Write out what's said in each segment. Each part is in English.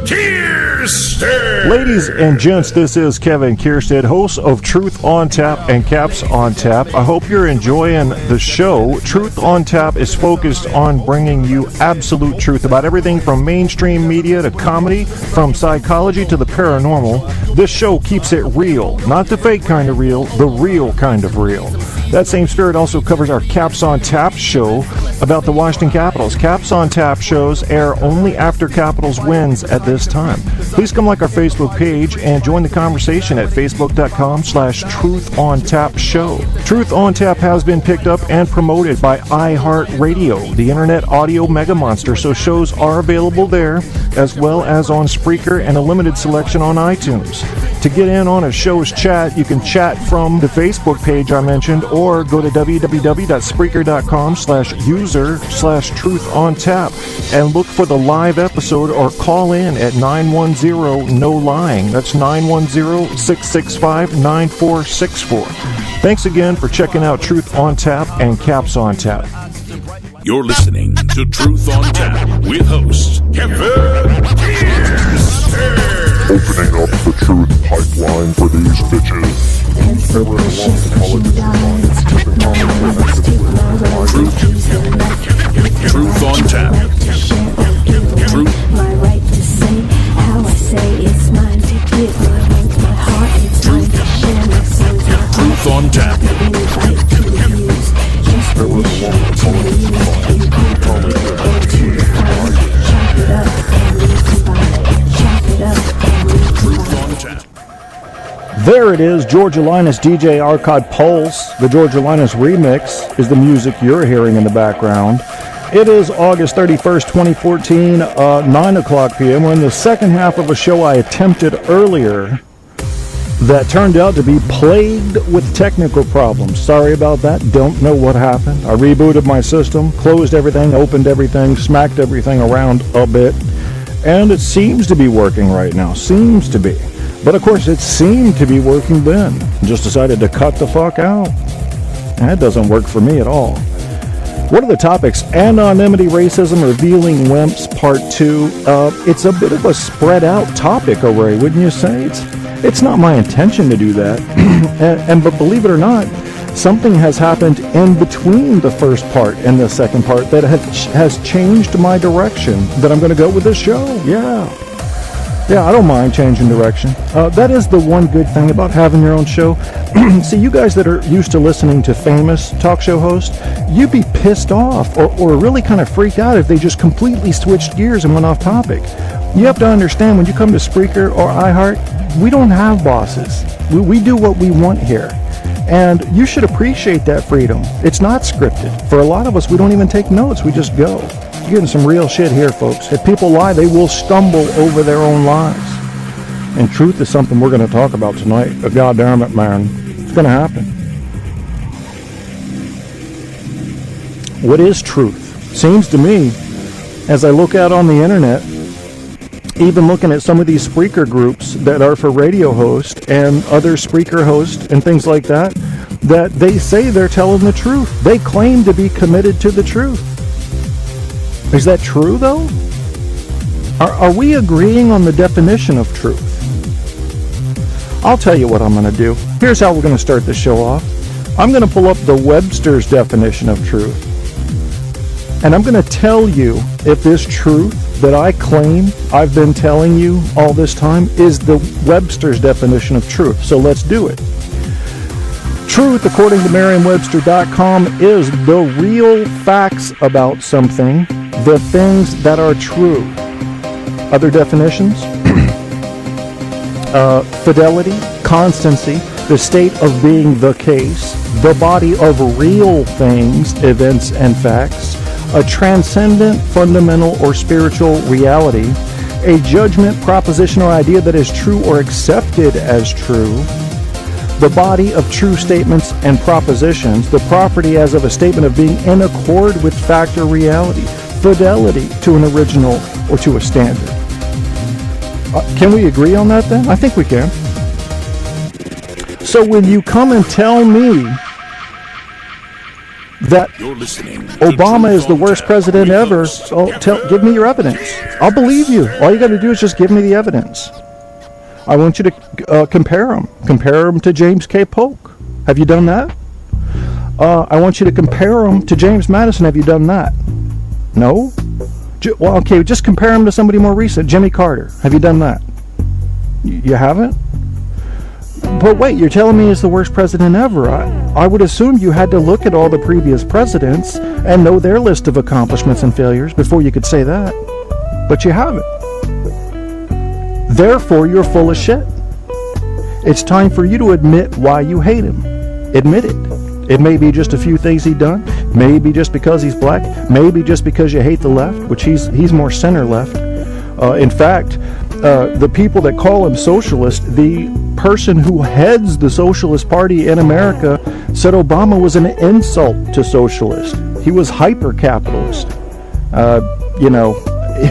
Kierstead. Ladies and gents, this is Kevin Kierstead, host of Truth on Tap and Caps on Tap. I hope you're enjoying the show. Truth on Tap is focused on bringing you absolute truth about everything from mainstream media to comedy, from psychology to the paranormal. This show keeps it real, not the fake kind of real, the real kind of real. That same spirit also covers our Caps on Tap show about the Washington Capitals. Caps on Tap shows air only after Capitals wins at this time. Please come like our Facebook page and join the conversation at facebook.com/truthontapshow. Truth on Tap has been picked up and promoted by iHeartRadio, the internet audio mega monster, so shows are available there as well as on Spreaker and a limited selection on iTunes. To get in on a show's chat, you can chat from the Facebook page I mentioned or go to www.spreaker.com/user/truthontap and look for the live episode or call in at 910-NO-LYING. That's 910-665-9464. Thanks again for checking out Truth on Tap and Caps on Tap. You're listening to Truth on Tap with host Kevin Kierstead. Opening up the truth pipeline for these bitches. Truth on Tap. Truth. My right to say how I say it's mine to give. My hands, my heart, it's mine to share. My songs, my heart. Truth on Tap. Any right to abuse. Just permission to use. And people go to find. Chop it up and recombine. Chop it up and Truth recombine. on Tap. There it is, Georgia Linus DJ Arcade Pulse. The Georgia Linus remix is the music you're hearing in the background. It is August 31st, 2014, 9 o'clock p.m. We're in the second half of a show I attempted earlier that turned out to be plagued with technical problems. Sorry about that. Don't know what happened. I rebooted my system, closed everything, opened everything, smacked everything around a bit, and it seems to be working right now. Seems to be. But of course, it seemed to be working then. Just decided to cut the fuck out. That doesn't work for me at all. What are the topics? Anonymity, racism, revealing Wimps, Part 2. It's a bit of a spread out topic array, wouldn't you say? It's not my intention to do that. But believe it or not, something has happened in between the first part and the second part that has changed my direction that I'm going to go with this show. Yeah, I don't mind changing direction. That is the one good thing about having your own show. See, you guys that are used to listening to famous talk show hosts, you'd be pissed off or really kind of freaked out if they just completely switched gears and went off topic. You have to understand, when you come to Spreaker or iHeart, we don't have bosses. We do what we want here. And you should appreciate that freedom. It's not scripted. For a lot of us, we don't even take notes. We just go. You're getting some real shit here, folks. If people lie, they will stumble over their own lies. And truth is something we're going to talk about tonight. God damn it, man. It's going to happen. What is truth? Seems to me, as I look out on the internet, even looking at some of these Spreaker groups that are for radio hosts and other Spreaker hosts and things like that, that they say they're telling the truth. They claim to be committed to the truth. Is that true, though? Are we agreeing on the definition of truth? I'll tell you what I'm going to do. Here's how we're going to start the show off. I'm going to pull up the Webster's definition of truth. And I'm going to tell you if this truth that I claim I've been telling you all this time is the Webster's definition of truth. So let's do it. Truth, according to Merriam-Webster.com, is the real facts about something, the things that are true. Other definitions? Fidelity, constancy, the state of being the case, the body of real things, events, and facts, a transcendent, fundamental, or spiritual reality, a judgment, proposition, or idea that is true or accepted as true, the body of true statements and propositions, the property as of a statement of being in accord with fact or reality, fidelity to an original or to a standard. Can we agree on that then? I think we can. So when you come and tell me that You're listening to Obama Truth is the on worst Tap president with ever, host give me your evidence. I'll believe you. All you got to do is just give me the evidence. I want you to compare him. Compare him to James K. Polk. Have you done that? I want you to compare him to James Madison. Have you done that? No? Well, okay, just compare him to somebody more recent. Jimmy Carter. Have you done that? You haven't? But wait, you're telling me he's the worst president ever. I would assume you had to look at all the previous presidents and know their list of accomplishments and failures before you could say that. But you haven't. Therefore, you're full of shit. It's time for you to admit why you hate him. Admit it. It may be just a few things he's done. Maybe just because he's black. Maybe just because you hate the left, which he's more center left. In fact, the people that call him socialist, the person who heads the Socialist Party in America said Obama was an insult to socialist. He was hyper-capitalist.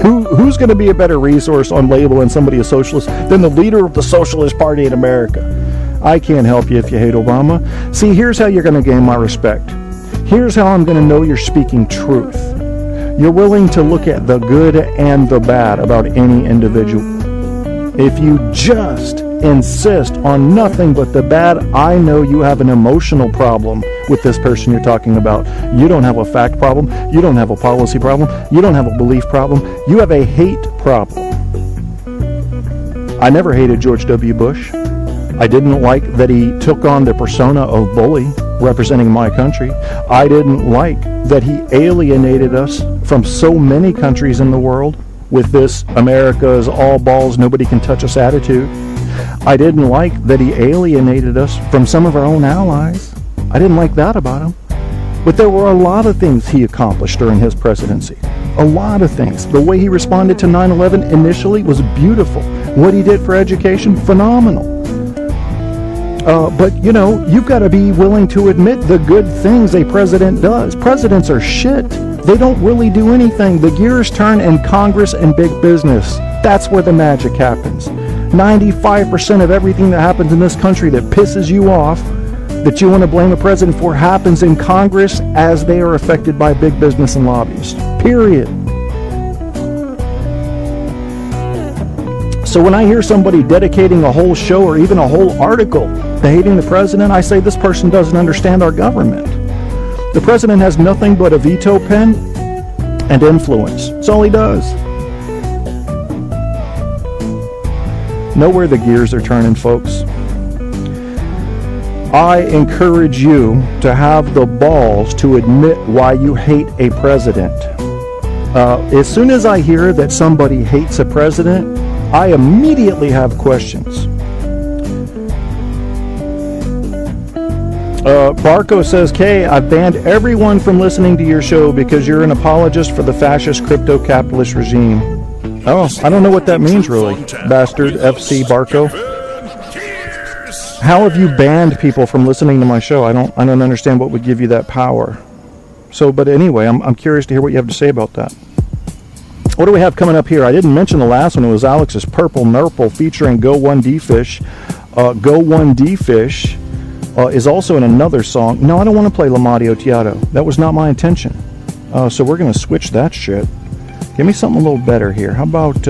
Who's going to be a better resource on labeling somebody a socialist than the leader of the Socialist Party in America? I can't help you if you hate Obama. See, here's how you're going to gain my respect. Here's how I'm going to know you're speaking truth. You're willing to look at the good and the bad about any individual. If you just insist on nothing but the bad, I know you have an emotional problem with this person you're talking about. You don't have a fact problem. You don't have a policy problem. You don't have a belief problem. You have a hate problem. I never hated George W. Bush. I didn't like that he took on the persona of bully representing my country. I didn't like that he alienated us from so many countries in the world with this America is all balls, nobody can touch us attitude. I didn't like that he alienated us from some of our own allies. I didn't like that about him. But there were a lot of things he accomplished during his presidency. A lot of things. The way he responded to 9/11 initially was beautiful. What he did for education, phenomenal. But, you've got to be willing to admit the good things a president does. Presidents are shit. They don't really do anything. The gears turn in Congress and big business. That's where the magic happens. 95% of everything that happens in this country that pisses you off, that you want to blame a president for, happens in Congress as they are affected by big business and lobbyists. Period. So when I hear somebody dedicating a whole show or even a whole article to hating the president, I say this person doesn't understand our government. The president has nothing but a veto pen and influence. That's all he does. Know where the gears are turning, folks. I encourage you to have the balls to admit why you hate a president. As soon as I hear that somebody hates a president, I immediately have questions. Barco says, Kay, I've banned everyone from listening to your show because you're an apologist for the fascist crypto-capitalist regime. Oh, I don't know what that means, really, bastard FC Barco. How have you banned people from listening to my show? I don't understand what would give you that power. So, but anyway, I'm curious to hear what you have to say about that. What do we have coming up here? I didn't mention the last one. It was Alex's Purple Nurple featuring Go 1D Fish. Go 1D Fish is also in another song. No, I don't want to play L'Amadio Teatro. That was not my intention. So we're going to switch that shit. Give me something a little better here. How about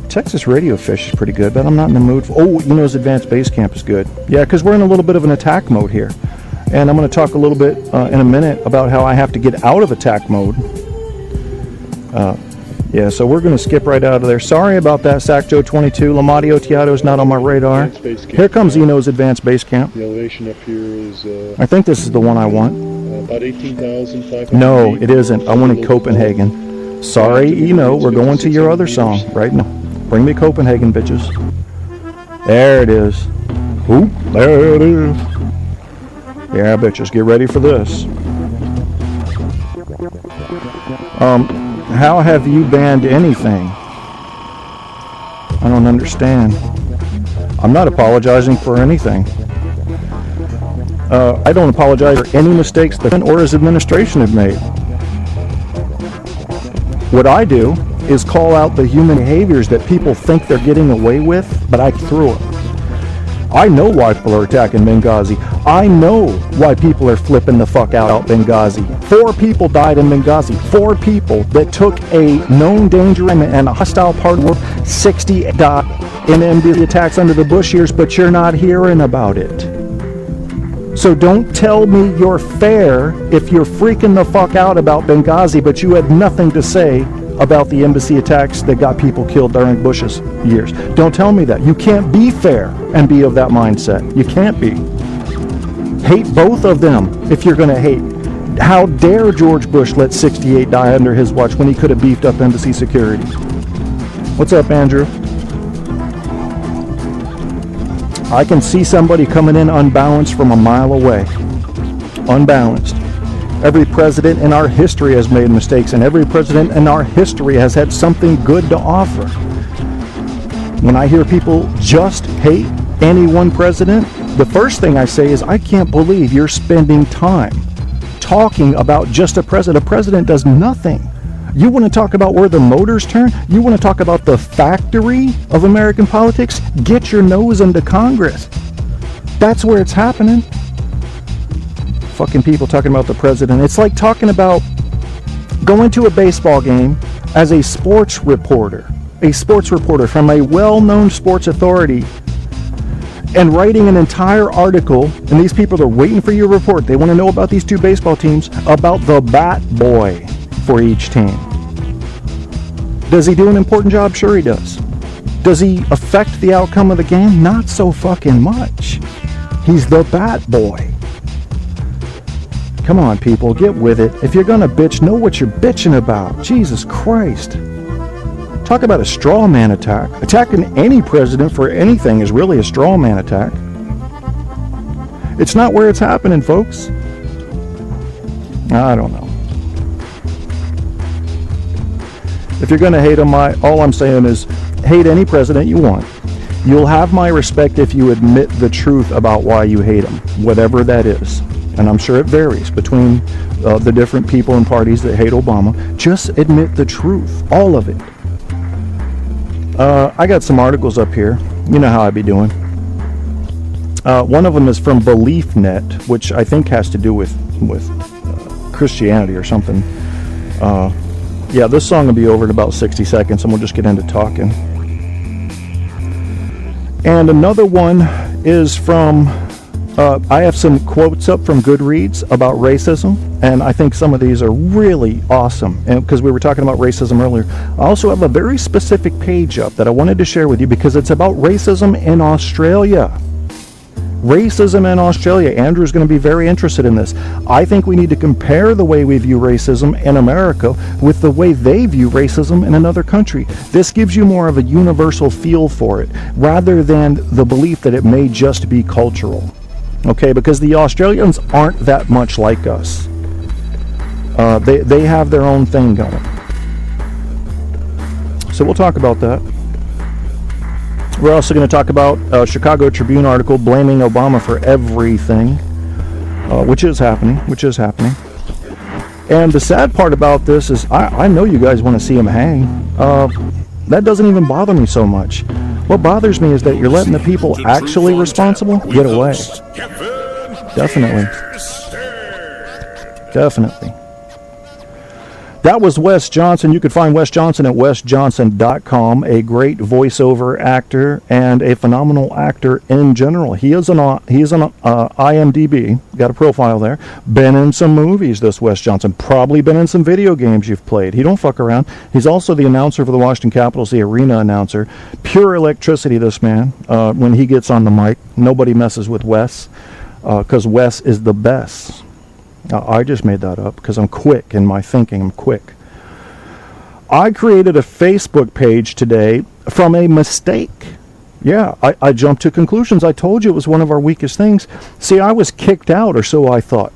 Texas Radio Fish is pretty good, but I'm not in the mood for... Oh, his Advanced Bass Camp is good. Yeah, because we're in a little bit of an attack mode here. And I'm going to talk a little bit in a minute about how I have to get out of attack mode. Yeah, so we're going to skip right out of there. Sorry about that, Sacjo 22. L'Amadio Teatro is not on my radar. Here comes Eno's Advanced Base Camp. The elevation up here is... I think this is the one I want. About 18,500 No, it isn't. I wanted Copenhagen. Sorry, Eno, we're going to your other song right now. Bring me Copenhagen, bitches. There it is. Oop, there it is. Yeah, bitches, get ready for this. How have you banned anything? I don't understand. I'm not apologizing for anything. I don't apologize for any mistakes that or his administration have made. What I do is call out the human behaviors that people think they're getting away with, but I threw it. I know why people are attacking Benghazi. I know why people are flipping the fuck out Benghazi. 4 people died in Benghazi. 4 people that took a known danger and a hostile part of the world. 60 died in the attacks under the Bush years, but you're not hearing about it. So don't tell me you're fair if you're freaking the fuck out about Benghazi, but you had nothing to say about the embassy attacks that got people killed during Bush's years. Don't tell me that. You can't be fair and be of that mindset. You can't be. Hate both of them if you're going to hate. How dare George Bush let 68 die under his watch when he could have beefed up embassy security? What's up, Andrew? I can see somebody coming in unbalanced from a mile away. Unbalanced. Every president in our history has made mistakes, and every president in our history has had something good to offer. When I hear people just hate any one president, the first thing I say is, I can't believe you're spending time talking about just a president. A president does nothing. You want to talk about where the motors turn? You want to talk about the factory of American politics? Get your nose into Congress. That's where it's happening. Fucking people talking about the president. It's like talking about going to a baseball game as a sports reporter from a well-known sports authority, and writing an entire article, and these people are waiting for your report. They want to know about these 2 baseball teams, about the bat boy for each team. Does he do an important job? Sure he does. Does he affect the outcome of the game? Not so fucking much. He's the bat boy. Come on, people, get with it. If you're gonna bitch, know what you're bitching about. Jesus Christ. Talk about a straw man attack. Attacking any president for anything is really a straw man attack. It's not where it's happening, folks. I don't know. If you're gonna hate him, all I'm saying is hate any president you want. You'll have my respect if you admit the truth about why you hate him, whatever that is. And I'm sure it varies between the different people and parties that hate Obama. Just admit the truth, all of it. I got some articles up here. You know how I be doing. One of them is from BeliefNet, which I think has to do with Christianity or something. Yeah, this song will be over in about 60 seconds, and we'll just get into talking. And another one is from... I have some quotes up from Goodreads about racism, and I think some of these are really awesome, and because we were talking about racism earlier. I also have a very specific page up that I wanted to share with you because it's about racism in Australia. Racism in Australia. Andrew's going to be very interested in this. I think we need to compare the way we view racism in America with the way they view racism in another country. This gives you more of a universal feel for it, rather than the belief that it may just be cultural. Okay, because the Australians aren't that much like us. They have their own thing going. So we'll talk about that. We're also going to talk about a Chicago Tribune article blaming Obama for everything, which is happening. And the sad part about this is I know you guys want to see him hang. That doesn't even bother me so much. What bothers me is that you're letting the people actually responsible get away. Definitely. That was Wes Johnson. You can find Wes Johnson at wesjohnson.com, a great voiceover actor and a phenomenal actor in general. He is on IMDb, got a profile there. Been in some movies, this Wes Johnson. Probably been in some video games you've played. He don't fuck around. He's also the announcer for the Washington Capitals, the arena announcer. Pure electricity, this man. When he gets on the mic, nobody messes with Wes, because Wes is the best. I just made that up because I'm quick in my thinking. I'm quick. I created a Facebook page today from a mistake. Yeah, I jumped to conclusions. I told you it was one of our weakest things. See, I was kicked out, or so I thought,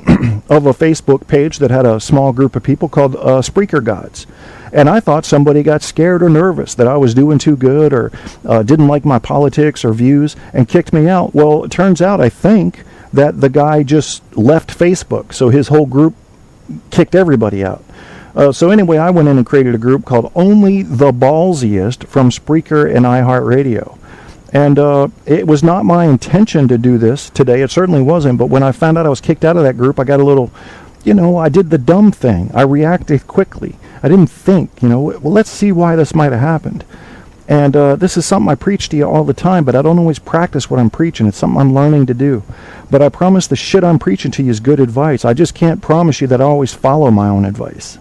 of a Facebook page that had a small group of people called Spreaker Gods. And I thought somebody got scared or nervous that I was doing too good or didn't like my politics or views and kicked me out. Well, it turns out, I think, that the guy just left Facebook, so his whole group kicked everybody out. So anyway, I went in and created a group called Only the Ballsiest from Spreaker and iHeartRadio. And it was not my intention to do this today. It certainly wasn't. But when I found out I was kicked out of that group, I got a little, I did the dumb thing. I reacted quickly. I didn't think, well, let's see why this might have happened. And this is something I preach to you all the time, but I don't always practice what I'm preaching. It's something I'm learning to do. But I promise the shit I'm preaching to you is good advice. I just can't promise you that I always follow my own advice.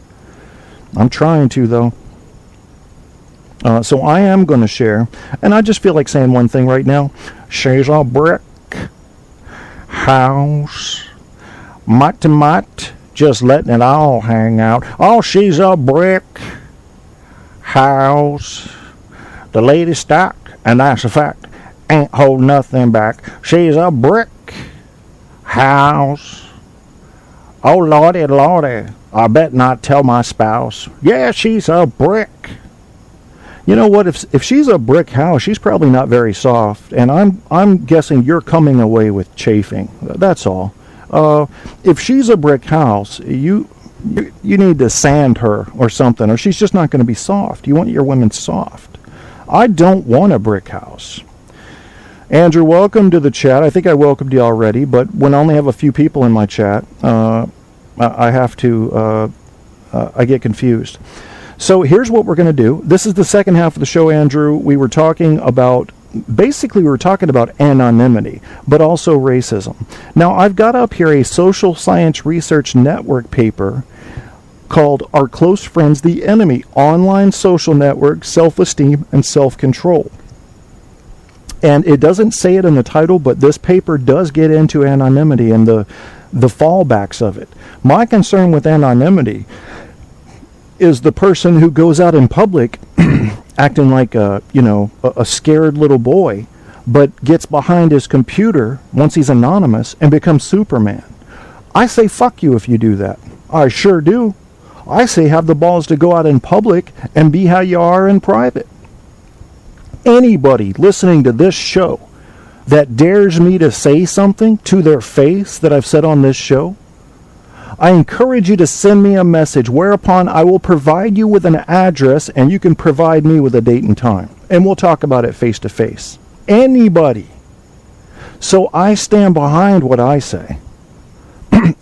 I'm trying to, though. So I am going to share, and I just feel like saying one thing right now. She's a brick house, mutt to mutt, just letting it all hang out. Oh, she's a brick house. The lady stock, and that's a fact, ain't hold nothing back. She's a brick house. Oh, lordy, lordy, I bet not tell my spouse. Yeah, she's a brick. You know what? If she's a brick house, she's probably not very soft, and I'm guessing you're coming away with chafing. That's all. If she's a brick house, you need to sand her or something, or she's just not going to be soft. You want your women soft. I don't want a brick house. Andrew, welcome to the chat. I think I welcomed you already, but when I only have a few people in my chat, I have to. I get confused. So here's what we're going to do. This is the second half of the show, Andrew. We were talking about, basically we were talking about anonymity, but also racism. Now, I've got up here a Social Science Research Network paper called Our Close Friends, the Enemy, Online Social Network, Self-Esteem, and Self-Control. And it doesn't say it in the title, but this paper does get into anonymity and the fallbacks of it. My concern with anonymity is the person who goes out in public acting like a scared little boy, but gets behind his computer once he's anonymous and becomes Superman. I say fuck you if you do that. I sure do. I say have the balls to go out in public and be how you are in private. Anybody listening to this show that dares me to say something to their face that I've said on this show, I encourage you to send me a message, whereupon I will provide you with an address and you can provide me with a date and time. And we'll talk about it face to face. Anybody. So I stand behind what I say.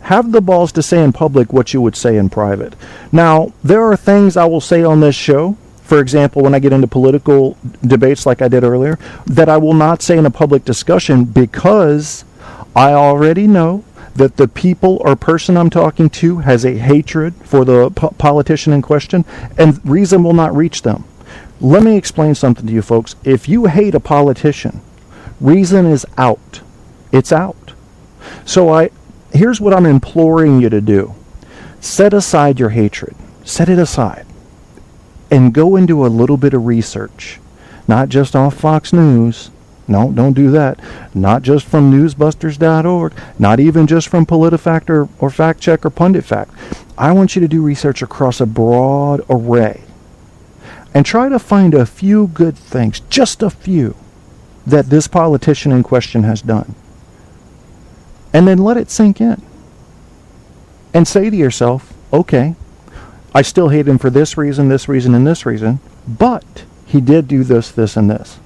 Have the balls to say in public what you would say in private. Now, there are things I will say on this show, for example, when I get into political debates like I did earlier, that I will not say in a public discussion because I already know that the people or person I'm talking to has a hatred for the politician in question, and reason will not reach them. Let me explain something to you folks. If you hate a politician, reason is out. It's out. So here's what I'm imploring you to do. Set aside your hatred. Set it aside. And go into a little bit of research. Not just off Fox News. No, don't do that. Not just from newsbusters.org. Not even just from PolitiFact or Fact Check or Pundit Fact. I want you to do research across a broad array. And try to find a few good things, just a few, that this politician in question has done. And then let it sink in. And say to yourself, okay, I still hate him for this reason, and this reason, but he did do this, this, and this.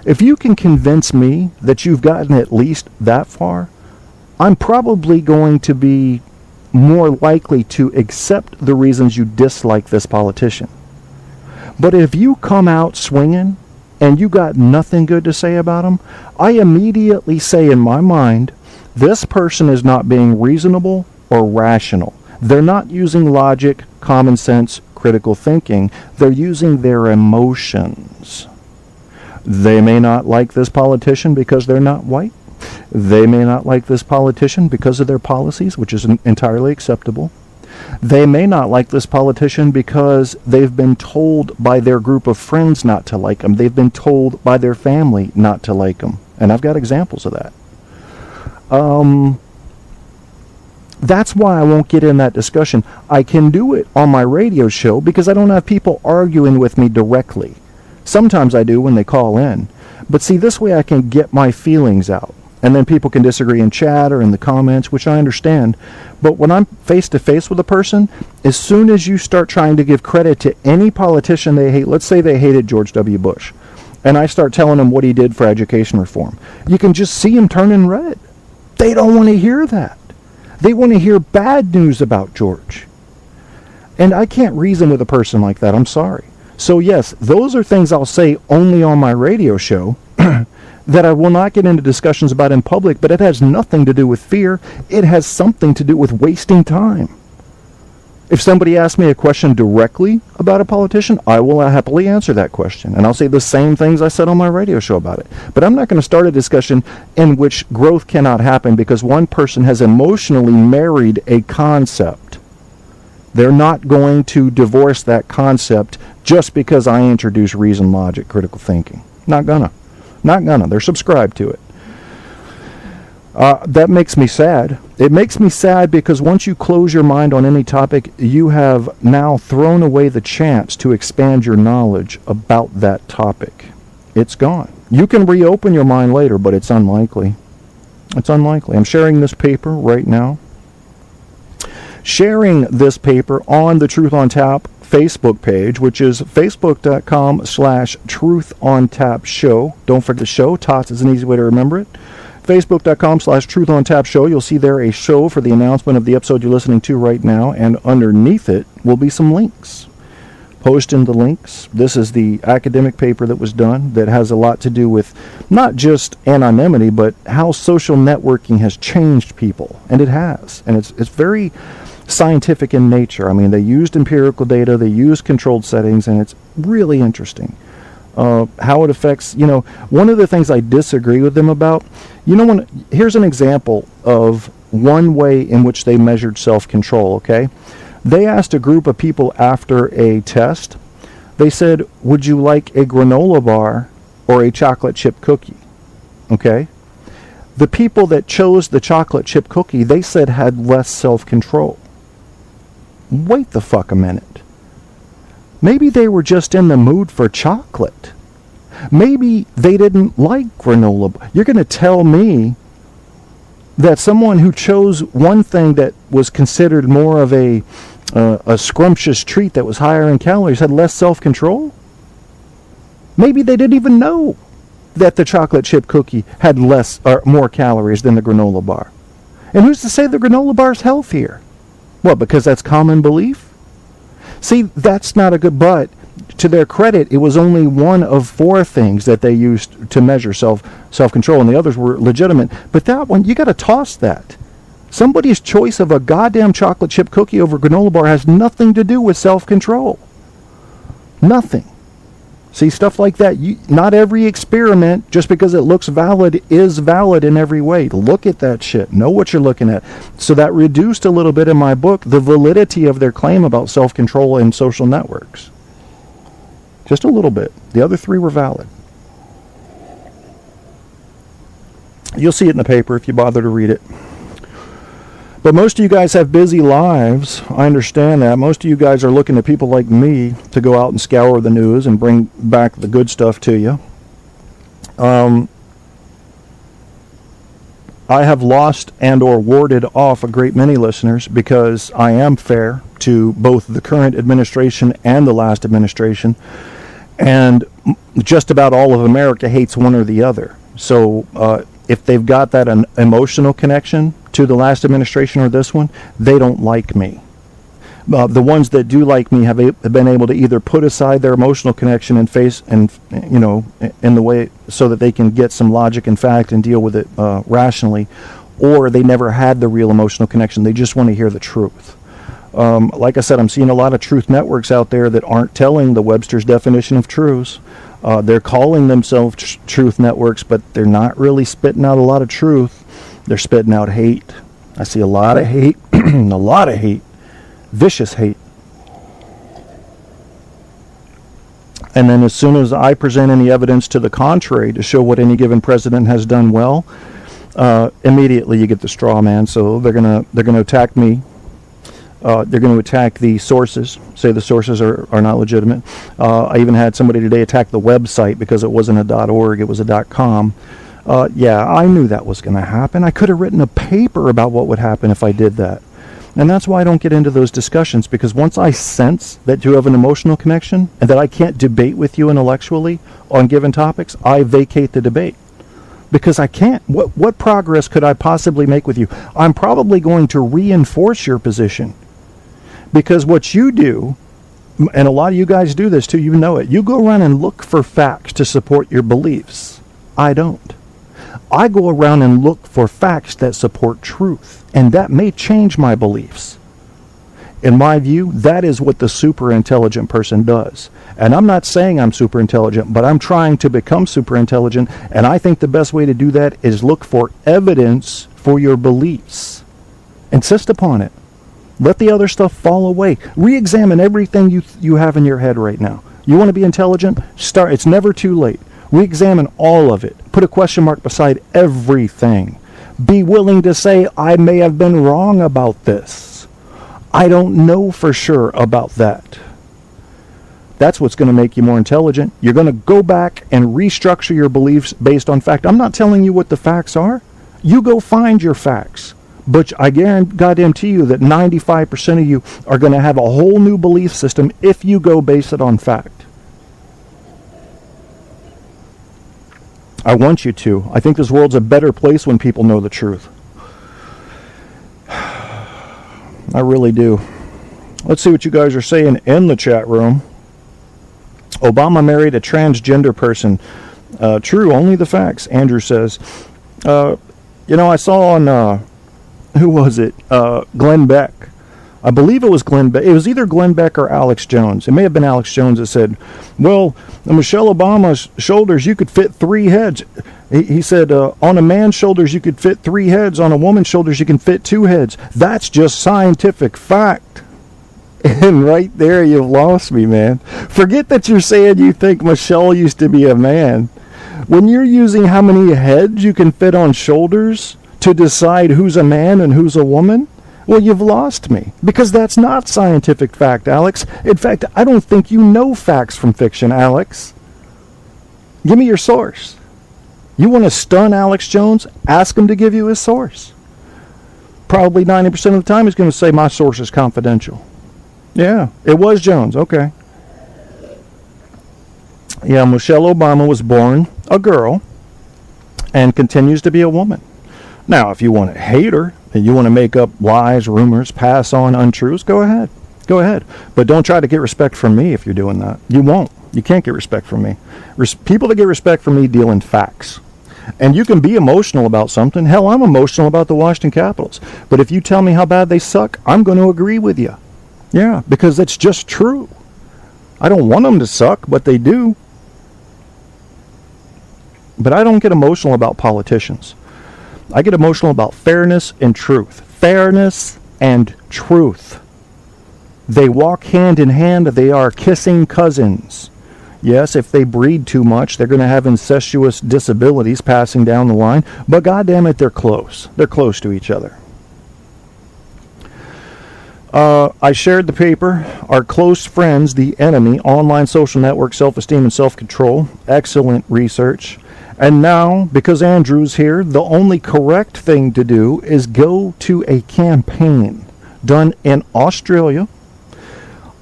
If you can convince me that you've gotten at least that far, I'm probably going to be more likely to accept the reasons you dislike this politician. But if you come out swinging and you got nothing good to say about him, I immediately say in my mind, this person is not being reasonable or rational. They're not using logic, common sense, critical thinking. They're using their emotions. They may not like this politician because they're not white. They may not like this politician because of their policies, which is entirely acceptable. They may not like this politician because they've been told by their group of friends not to like him. They've been told by their family not to like him. And I've got examples of that. That's why I won't get in that discussion. I can do it on my radio show because I don't have people arguing with me directly. Sometimes I do when they call in. But see, this way I can get my feelings out. And then people can disagree in chat or in the comments, which I understand. But when I'm face-to-face with a person, as soon as you start trying to give credit to any politician they hate, let's say they hated George W. Bush, and I start telling them what he did for education reform, you can just see them turning red. They don't want to hear that. They want to hear bad news about George. And I can't reason with a person like that. I'm sorry. So yes, those are things I'll say only on my radio show that I will not get into discussions about in public, but it has nothing to do with fear. It has something to do with wasting time. If somebody asks me a question directly about a politician, I will happily answer that question. And I'll say the same things I said on my radio show about it. But I'm not going to start a discussion in which growth cannot happen because one person has emotionally married a concept. They're not going to divorce that concept just because I introduce reason, logic, critical thinking. Not gonna. They're subscribed to it. That makes me sad. It makes me sad because once you close your mind on any topic, you have now thrown away the chance to expand your knowledge about that topic. It's gone. You can reopen your mind later, but it's unlikely. It's unlikely. I'm sharing this paper right now. Sharing this paper on the Truth on Tap Facebook page, which is facebook.com/TruthOnTapShow. Don't forget the show. TOTS is an easy way to remember it. Facebook.com/TruthOnTapShow. You'll see there a show for the announcement of the episode you're listening to right now, and underneath it will be some links. Post in the links. This is the academic paper that was done that has a lot to do with not just anonymity, but how social networking has changed people. And it has. And it's very scientific in nature. I mean, they used empirical data, they used controlled settings, and it's really interesting. How it affects, one of the things I disagree with them about, here's an example of one way in which they measured self-control, okay? They asked a group of people after a test, they said, would you like a granola bar or a chocolate chip cookie? Okay? The people that chose the chocolate chip cookie, they said had less self-control. Wait the fuck a minute. Maybe they were just in the mood for chocolate. Maybe they didn't like granola. You're going to tell me that someone who chose one thing that was considered more of a scrumptious treat that was higher in calories had less self-control? Maybe they didn't even know that the chocolate chip cookie had less or more calories than the granola bar. And who's to say the granola bar is healthier? What, because that's common belief? See, that's not a good, but to their credit, it was only one of 4 things that they used to measure self-control, and the others were legitimate. But that one, you got to toss that. Somebody's choice of a goddamn chocolate chip cookie over granola bar has nothing to do with self-control. Nothing. See, stuff like that, not every experiment, just because it looks valid, is valid in every way. Look at that shit. Know what you're looking at. So that reduced a little bit in my book the validity of their claim about self-control in social networks. Just a little bit. The other 3 were valid. You'll see it in the paper if you bother to read it. But most of you guys have busy lives. I understand that. Most of you guys are looking to people like me to go out and scour the news and bring back the good stuff to you. I have lost and or warded off a great many listeners because I am fair to both the current administration and the last administration. And just about all of America hates one or the other. So if they've got that an emotional connection to the last administration or this one, they don't like me. The ones that do like me have been able to either put aside their emotional connection and face and in the way so that they can get some logic and fact and deal with it rationally, or they never had the real emotional connection. They just want to hear the truth. Like I said, I'm seeing a lot of truth networks out there that aren't telling the Webster's definition of truths. They're calling themselves truth networks, but they're not really spitting out a lot of truth. They're spitting out hate. I see a lot of hate, a lot of hate, vicious hate. And then as soon as I present any evidence to the contrary to show what any given president has done well, immediately you get the straw man. So they're gonna attack me. They're going to attack the sources, say the sources are not legitimate. I even had somebody today attack the website because it wasn't a .org, it was a .com. Yeah, I knew that was going to happen. I could have written a paper about what would happen if I did that. And that's why I don't get into those discussions, because once I sense that you have an emotional connection and that I can't debate with you intellectually on given topics, I vacate the debate. Because I can't. What progress could I possibly make with you? I'm probably going to reinforce your position. Because what you do, and a lot of you guys do this too, you know it, you go around and look for facts to support your beliefs. I don't. I go around and look for facts that support truth, and that may change my beliefs. In my view, that is what the super intelligent person does. And I'm not saying I'm super intelligent, but I'm trying to become super intelligent, and I think the best way to do that is look for evidence for your beliefs. Insist upon it. Let the other stuff fall away. Re-examine everything you have in your head right now. You want to be intelligent? Start. It's never too late. Re-examine all of it. Put a question mark beside everything. Be willing to say, I may have been wrong about this. I don't know for sure about that. That's what's going to make you more intelligent. You're going to go back and restructure your beliefs based on fact. I'm not telling you what the facts are. You go find your facts. But I guarantee you that 95% of you are going to have a whole new belief system if you go base it on fact. I want you to. I think this world's a better place when people know the truth. I really do. Let's see what you guys are saying in the chat room. Obama married a transgender person. True, only the facts, Andrew says. I saw on, who was it? Glenn Beck. I believe it was Glenn Beck. It was either Glenn Beck or Alex Jones. It may have been Alex Jones that said, well, on Michelle Obama's shoulders, you could fit 3 heads. He said, on a man's shoulders, you could fit 3 heads. On a woman's shoulders, you can fit 2 heads. That's just scientific fact. And right there, you've lost me, man. Forget that you're saying you think Michelle used to be a man. When you're using how many heads you can fit on shoulders to decide who's a man and who's a woman, well, you've lost me. Because that's not scientific fact, Alex. In fact, I don't think you know facts from fiction, Alex. Give me your source. You want to stun Alex Jones? Ask him to give you his source. Probably 90% of the time he's going to say, my source is confidential. Yeah, it was Jones. Okay. Yeah, Michelle Obama was born a girl and continues to be a woman. Now, if you want to hate her and you want to make up lies, rumors, pass on untruths, go ahead. Go ahead. But don't try to get respect from me if you're doing that. You won't. You can't get respect from me. People that get respect from me deal in facts. And you can be emotional about something. Hell, I'm emotional about the Washington Capitals. But if you tell me how bad they suck, I'm going to agree with you. Yeah, because it's just true. I don't want them to suck, but they do. But I don't get emotional about politicians. I get emotional about fairness and truth. Fairness and truth. They walk hand in hand. They are kissing cousins. Yes, if they breed too much, they're going to have incestuous disabilities passing down the line. But goddamn it, they're close. They're close to each other. I shared the paper, Our Close Friends, the Enemy, Online Social Network, Self-Esteem and Self-Control. Excellent research. And now, because Andrew's here, the only correct thing to do is go to a campaign done in Australia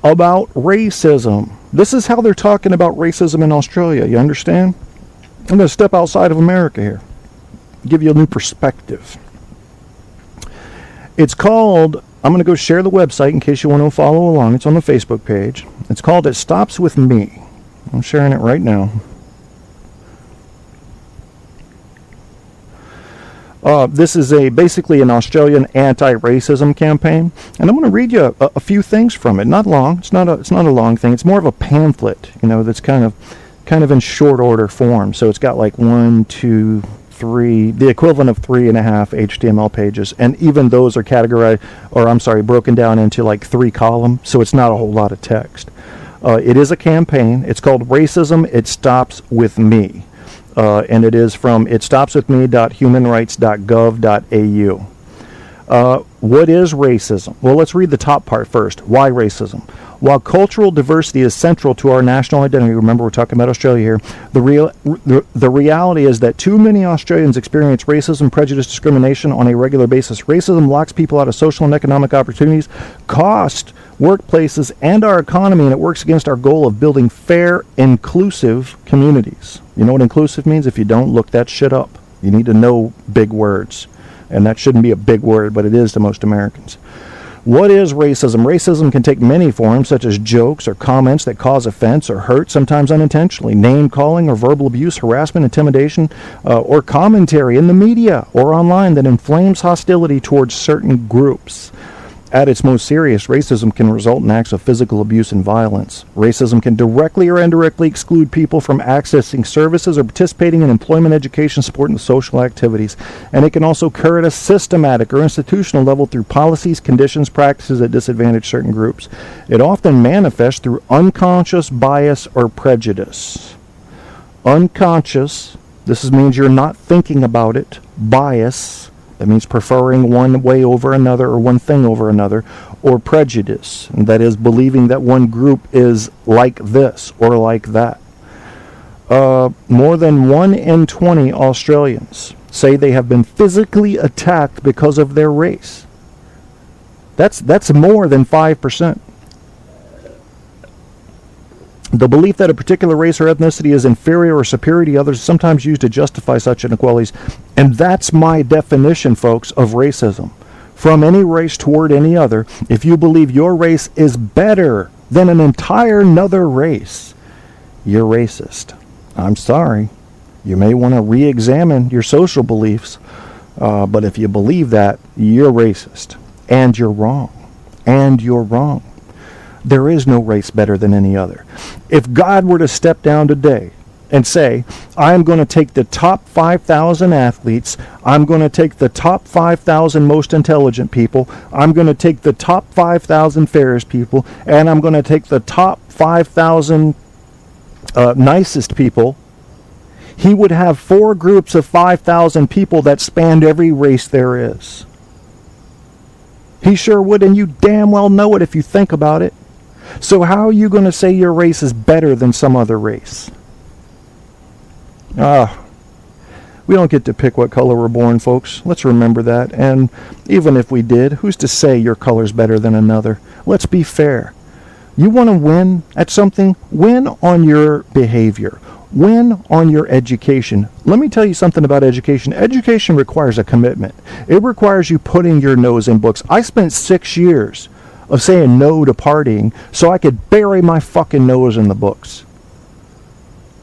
about racism. This is how they're talking about racism in Australia, you understand? I'm going to step outside of America here, give you a new perspective. It's called, I'm going to go share the website in case you want to follow along. It's on the Facebook page. It's called It Stops With Me. I'm sharing it right now. This is basically an Australian anti-racism campaign, and I'm going to read you a few things from it. Not long. It's not a long thing. It's more of a pamphlet, that's kind of in short order form. So it's got like 1, 2, 3, the equivalent of 3.5 HTML pages, and even those are broken down into like 3 columns. So it's not a whole lot of text. It is a campaign. It's called Racism. It Stops With Me. And it is from itstopswithme.humanrights.gov.au. What is racism? Well, let's read the top part first. Why racism? While cultural diversity is central to our national identity, remember we're talking about Australia here, the reality is that too many Australians experience racism, prejudice, discrimination on a regular basis. Racism locks people out of social and economic opportunities, cost workplaces, and our economy, and it works against our goal of building fair, inclusive communities. You know what inclusive means? If you don't, look that shit up. You need to know big words. And that shouldn't be a big word, but it is to most Americans. What is racism? Racism can take many forms, such as jokes or comments that cause offense or hurt, sometimes unintentionally, name-calling or verbal abuse, harassment, intimidation, or commentary in the media or online that inflames hostility towards certain groups. At its most serious, racism can result in acts of physical abuse and violence. Racism can directly or indirectly exclude people from accessing services or participating in employment, education, support, and social activities. And it can also occur at a systematic or institutional level through policies, conditions, practices that disadvantage certain groups. It often manifests through unconscious bias or prejudice. Unconscious, this means you're not thinking about it. Bias, that means preferring one way over another or one thing over another, or prejudice, and that is believing that one group is like this or like that. More than 1 in 20 Australians say they have been physically attacked because of their race. That's more than 5%. The belief that a particular race or ethnicity is inferior or superior to others is sometimes used to justify such inequalities. And that's my definition, folks, of racism. From any race toward any other, if you believe your race is better than an entire another race, you're racist. I'm sorry. You may want to re-examine your social beliefs, but if you believe that, you're racist. And you're wrong. And you're wrong. There is no race better than any other. If God were to step down today and say, I'm going to take the top 5,000 athletes, I'm going to take the top 5,000 most intelligent people, I'm going to take the top 5,000 fairest people, and I'm going to take the top 5,000 nicest people, he would have 4 groups of 5,000 people that spanned every race there is. He sure would, and you damn well know it if you think about it. So how are you going to say your race is better than some other race? We don't get to pick what color we're born, folks. Let's remember that. And even if we did, who's to say your color's better than another? Let's be fair. You want to win at something? Win on your behavior. Win on your education. Let me tell you something about education. Education requires a commitment. It requires you putting your nose in books. I spent 6 years of saying no to partying so I could bury my fucking nose in the books.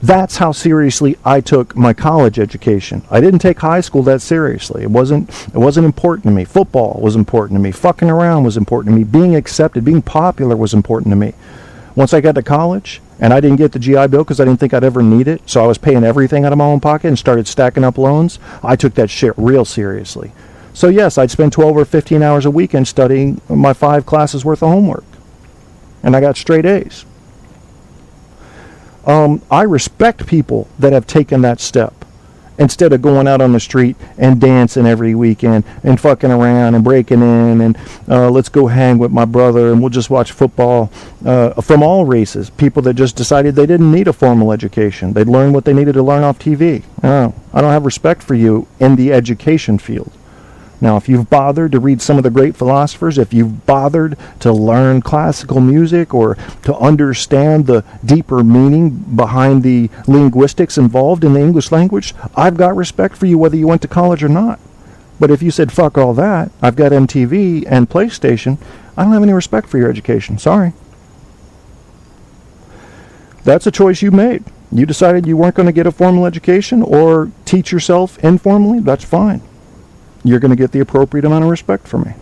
That's how seriously I took my college education. I didn't take high school that seriously. It wasn't important to me. Football was important to me. Fucking around was important to me. Being accepted, being popular was important to me. Once I got to college and I didn't get the GI Bill because I didn't think I'd ever need it, so I was paying everything out of my own pocket and started stacking up loans, I took that shit real seriously. So yes, I'd spend 12 or 15 hours a weekend studying my 5 classes worth of homework. And I got straight A's. I respect people that have taken that step. Instead of going out on the street and dancing every weekend and fucking around and breaking in and let's go hang with my brother and we'll just watch football from all races. People that just decided they didn't need a formal education. They'd learn what they needed to learn off TV. I don't have respect for you in the education field. Now, if you've bothered to read some of the great philosophers, if you've bothered to learn classical music or to understand the deeper meaning behind the linguistics involved in the English language, I've got respect for you whether you went to college or not. But if you said, fuck all that, I've got MTV and PlayStation, I don't have any respect for your education. Sorry. That's a choice you made. You decided you weren't going to get a formal education or teach yourself informally. That's fine. You're going to get the appropriate amount of respect from me.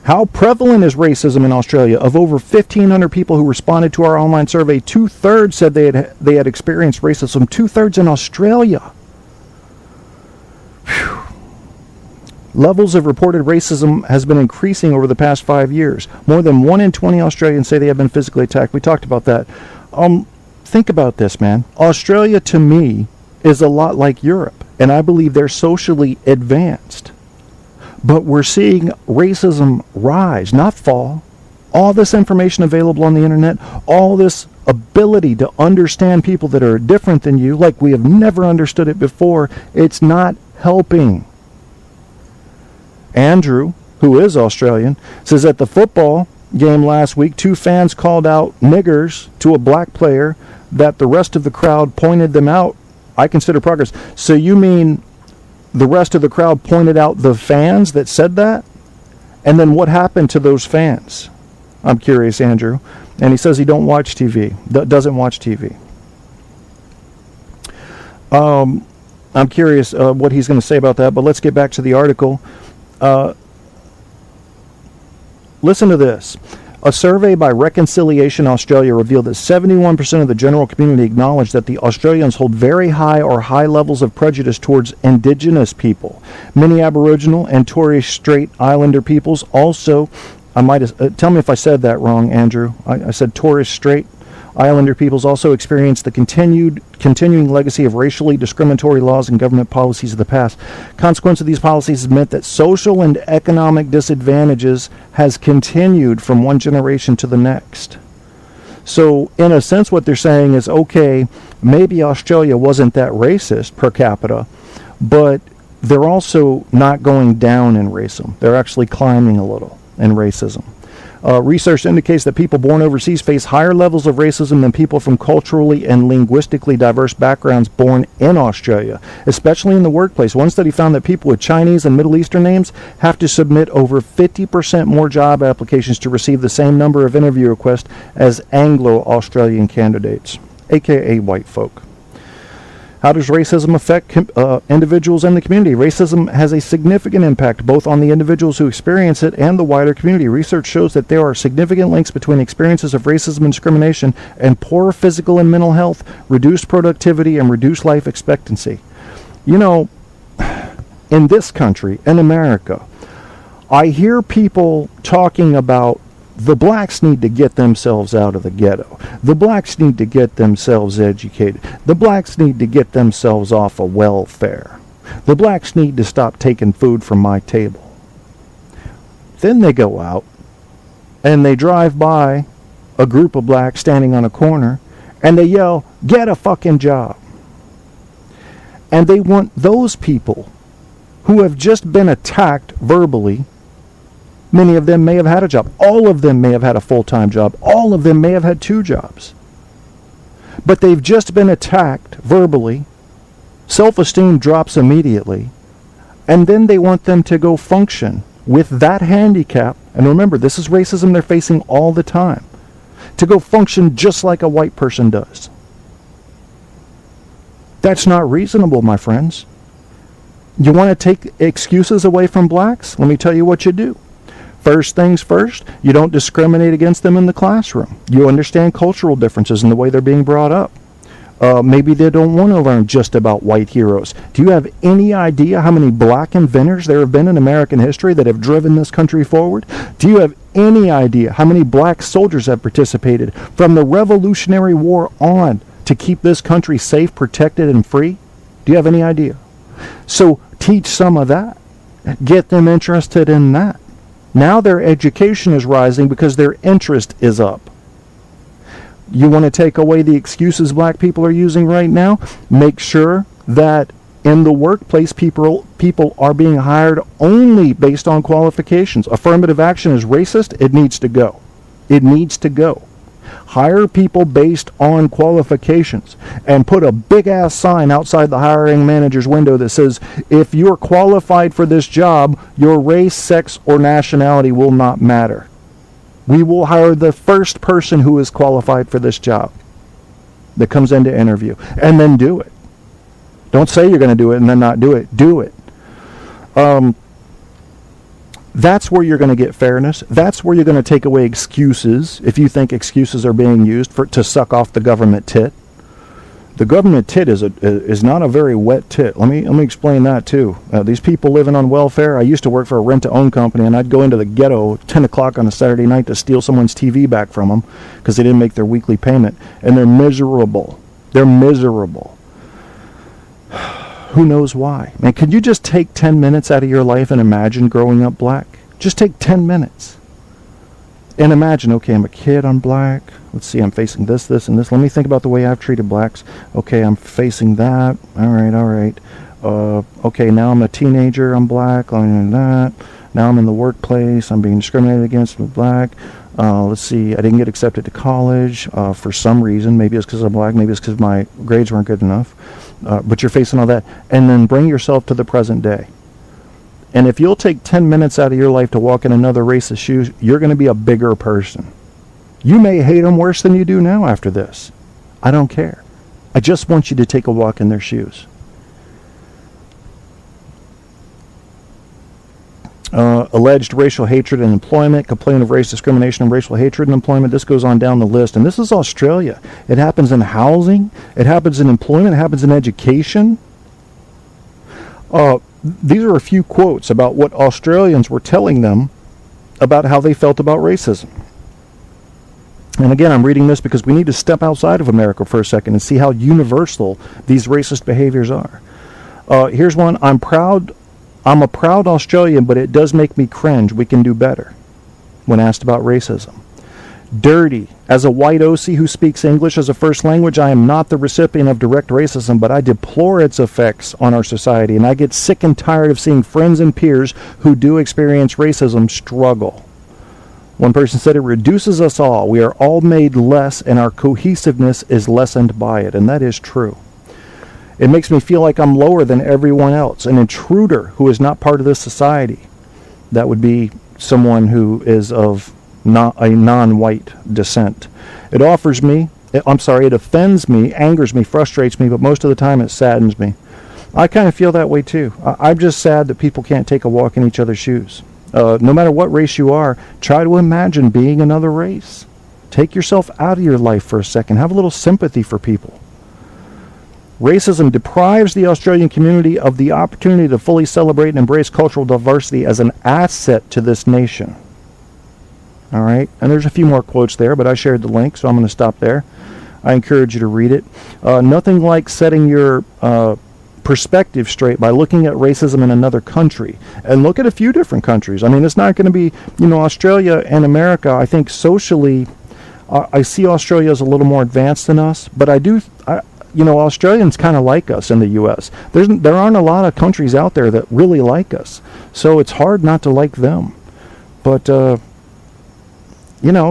How prevalent is racism in Australia? Of over 1,500 people who responded to our online survey, 2/3 said they had experienced racism. 2/3 in Australia. Whew. Levels of reported racism has been increasing over the past 5 years. More than 1 in 20 Australians say they have been physically attacked. We talked about that. Think about this, man. Australia, to me, is a lot like Europe. And I believe they're socially advanced. But we're seeing racism rise, not fall. all this information available on the internet, all this ability to understand people that are different than you, like we have never understood it before, it's not helping. Andrew, who is Australian, says at the football game last week, 2 fans called out niggers to a black player that the rest of the crowd pointed them out. I consider progress. So you mean the rest of the crowd pointed out the fans that said that? And then what happened to those fans? I'm curious, Andrew. And he says he doesn't watch TV. I'm curious what he's going to say about that, but let's get back to the article. Listen to this. A survey by Reconciliation Australia revealed that 71% of the general community acknowledged that the Australians hold very high or high levels of prejudice towards Indigenous people. Many Aboriginal and Torres Strait Islander peoples also, tell me if I said that wrong, Andrew. I said Torres Strait Islander peoples also experienced the continuing legacy of racially discriminatory laws and government policies of the past. Consequence of these policies has meant that social and economic disadvantages has continued from one generation to the next. So, in a sense, what they're saying is, okay, maybe Australia wasn't that racist per capita, but they're also not going down in racism. They're actually climbing a little in racism. Research indicates that people born overseas face higher levels of racism than people from culturally and linguistically diverse backgrounds born in Australia, especially in the workplace. One study found that people with Chinese and Middle Eastern names have to submit over 50% more job applications to receive the same number of interview requests as Anglo-Australian candidates, aka white folk. How does racism affect individuals in the community? Racism has a significant impact both on the individuals who experience it and the wider community. Research shows that there are significant links between experiences of racism and discrimination and poor physical and mental health, reduced productivity, and reduced life expectancy. You know, in this country, in America, I hear people talking about the blacks need to get themselves out of the ghetto. The blacks need to get themselves educated. The blacks need to get themselves off of welfare. The blacks need to stop taking food from my table. Then they go out and they drive by a group of blacks standing on a corner and they yell, "Get a fucking job." And they want those people who have just been attacked verbally. Many of them may have had a job. All of them may have had a full-time job. All of them may have had 2 jobs. But they've just been attacked verbally. Self-esteem drops immediately. And then they want them to go function with that handicap. And remember, this is racism they're facing all the time. To go function just like a white person does. That's not reasonable, my friends. You want to take excuses away from blacks? Let me tell you what you do. First things first, you don't discriminate against them in the classroom. You understand cultural differences in the way they're being brought up. Maybe they don't want to learn just about white heroes. Do you have any idea how many black inventors there have been in American history that have driven this country forward? Do you have any idea how many black soldiers have participated from the Revolutionary War on to keep this country safe, protected, and free? Do you have any idea? So teach some of that. Get them interested in that. Now their education is rising because their interest is up. You want to take away the excuses black people are using right now? Make sure that in the workplace people are being hired only based on qualifications. Affirmative action is racist. It needs to go. It needs to go. Hire people based on qualifications and put a big ass sign outside the hiring manager's window that says, if you're qualified for this job, your race, sex, or nationality will not matter. We will hire the first person who is qualified for this job that comes in to interview, and then do it. Don't say you're going to do it and then not do it. Do it. That's where you're going to get fairness. That's where you're going to take away excuses, if you think excuses are being used to suck off the government tit. The government tit is not a very wet tit. Let me explain that too. These people living on welfare. I used to work for a rent-to-own company, and I'd go into the ghetto 10 o'clock on a Saturday night to steal someone's TV back from them because they didn't make their weekly payment, and they're miserable. They're miserable. Who knows why? Man, could you just take 10 minutes out of your life and imagine growing up black? Just take 10 minutes. And imagine, okay, I'm a kid, I'm black. Let's see, I'm facing this, this, and this. Let me think about the way I've treated blacks. Okay, I'm facing that. All right. Okay, now I'm a teenager, I'm black, like that. Now I'm in the workplace, I'm being discriminated against, I'm black. Let's see, I didn't get accepted to college for some reason. Maybe it's because I'm black, maybe it's because my grades weren't good enough. But you're facing all that. And then bring yourself to the present day. And if you'll take 10 minutes out of your life to walk in another race's shoes, you're going to be a bigger person. You may hate them worse than you do now after this. I don't care. I just want you to take a walk in their shoes. Alleged racial hatred in employment, complaint of race discrimination and racial hatred in employment. This goes on down the list. And this is Australia. It happens in housing. It happens in employment. It happens in education. These are a few quotes about what Australians were telling them about how they felt about racism. And again, I'm reading this because we need to step outside of America for a second and see how universal these racist behaviors are. Here's one. I'm a proud Australian, but it does make me cringe. We can do better. When asked about racism. Dirty. As a white OC who speaks English as a first language, I am not the recipient of direct racism, but I deplore its effects on our society, and I get sick and tired of seeing friends and peers who do experience racism struggle. One person said it reduces us all. We are all made less, and our cohesiveness is lessened by it, and that is true. It makes me feel like I'm lower than everyone else, an intruder who is not part of this society. That would be someone who is of not a non-white descent. It offends me, angers me, frustrates me, but most of the time it saddens me. I kind of feel that way too. I'm just sad that people can't take a walk in each other's shoes. No matter what race you are, try to imagine being another race. Take yourself out of your life for a second. Have a little sympathy for people. Racism deprives the Australian community of the opportunity to fully celebrate and embrace cultural diversity as an asset to this nation. All right, and there's a few more quotes there, but I shared the link, so I'm going to stop there. I encourage you to read it. Nothing like setting your perspective straight by looking at racism in another country. And look at a few different countries. I mean, it's not going to be, Australia and America. I think socially, I see Australia as a little more advanced than us, but Australians kind of like us in the U.S. There aren't a lot of countries out there that really like us, so it's hard not to like them. But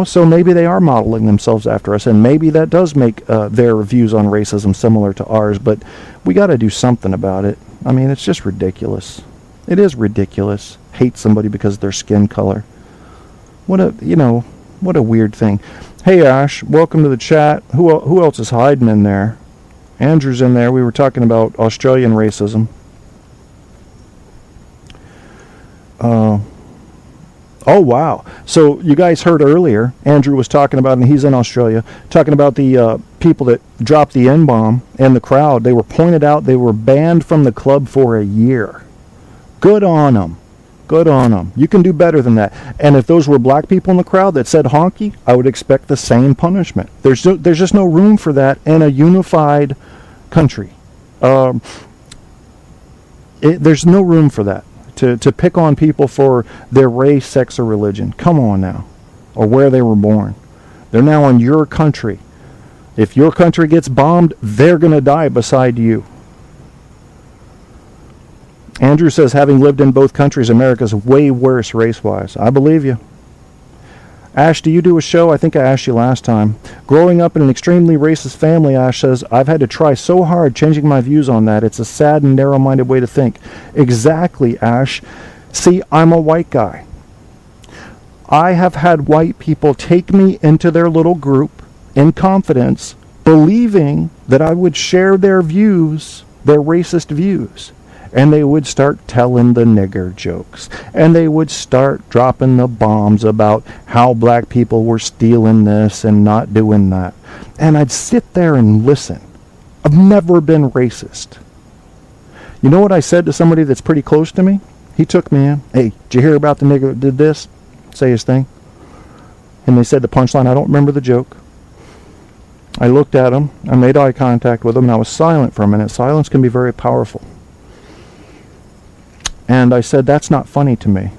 so maybe they are modeling themselves after us, and maybe that does make their views on racism similar to ours, but we got to do something about it. I mean, it's just ridiculous. It is ridiculous. Hate somebody because of their skin color. What a weird thing. Hey, Ash, welcome to the chat. Who else is hiding in there? Andrew's in there. We were talking about Australian racism. Oh, wow. So you guys heard earlier, Andrew was talking about, and he's in Australia, talking about the people that dropped the N-bomb in the crowd. They were pointed out. They were banned from the club for a year. Good on them. Good on them. You can do better than that. And if those were black people in the crowd that said honky, I would expect the same punishment. There's just no room for that in a unified country. There's no room for that. To pick on people for their race, sex, or religion. Come on now. Or where they were born. They're now in your country. If your country gets bombed, they're going to die beside you. Andrew says, having lived in both countries, America's way worse race-wise. I believe you. Ash, do you do a show? I think I asked you last time. Growing up in an extremely racist family, Ash says, I've had to try so hard changing my views on that. It's a sad and narrow-minded way to think. Exactly, Ash. See, I'm a white guy. I have had white people take me into their little group in confidence, believing that I would share their views, their racist views. And they would start telling the nigger jokes. And they would start dropping the bombs about how black people were stealing this and not doing that. And I'd sit there and listen. I've never been racist. You know what I said to somebody that's pretty close to me? He took me in. Hey, did you hear about the nigger that did this? Say his thing. And they said the punchline. I don't remember the joke. I looked at him. I made eye contact with him. And I was silent for a minute. Silence can be very powerful. And I said, that's not funny to me.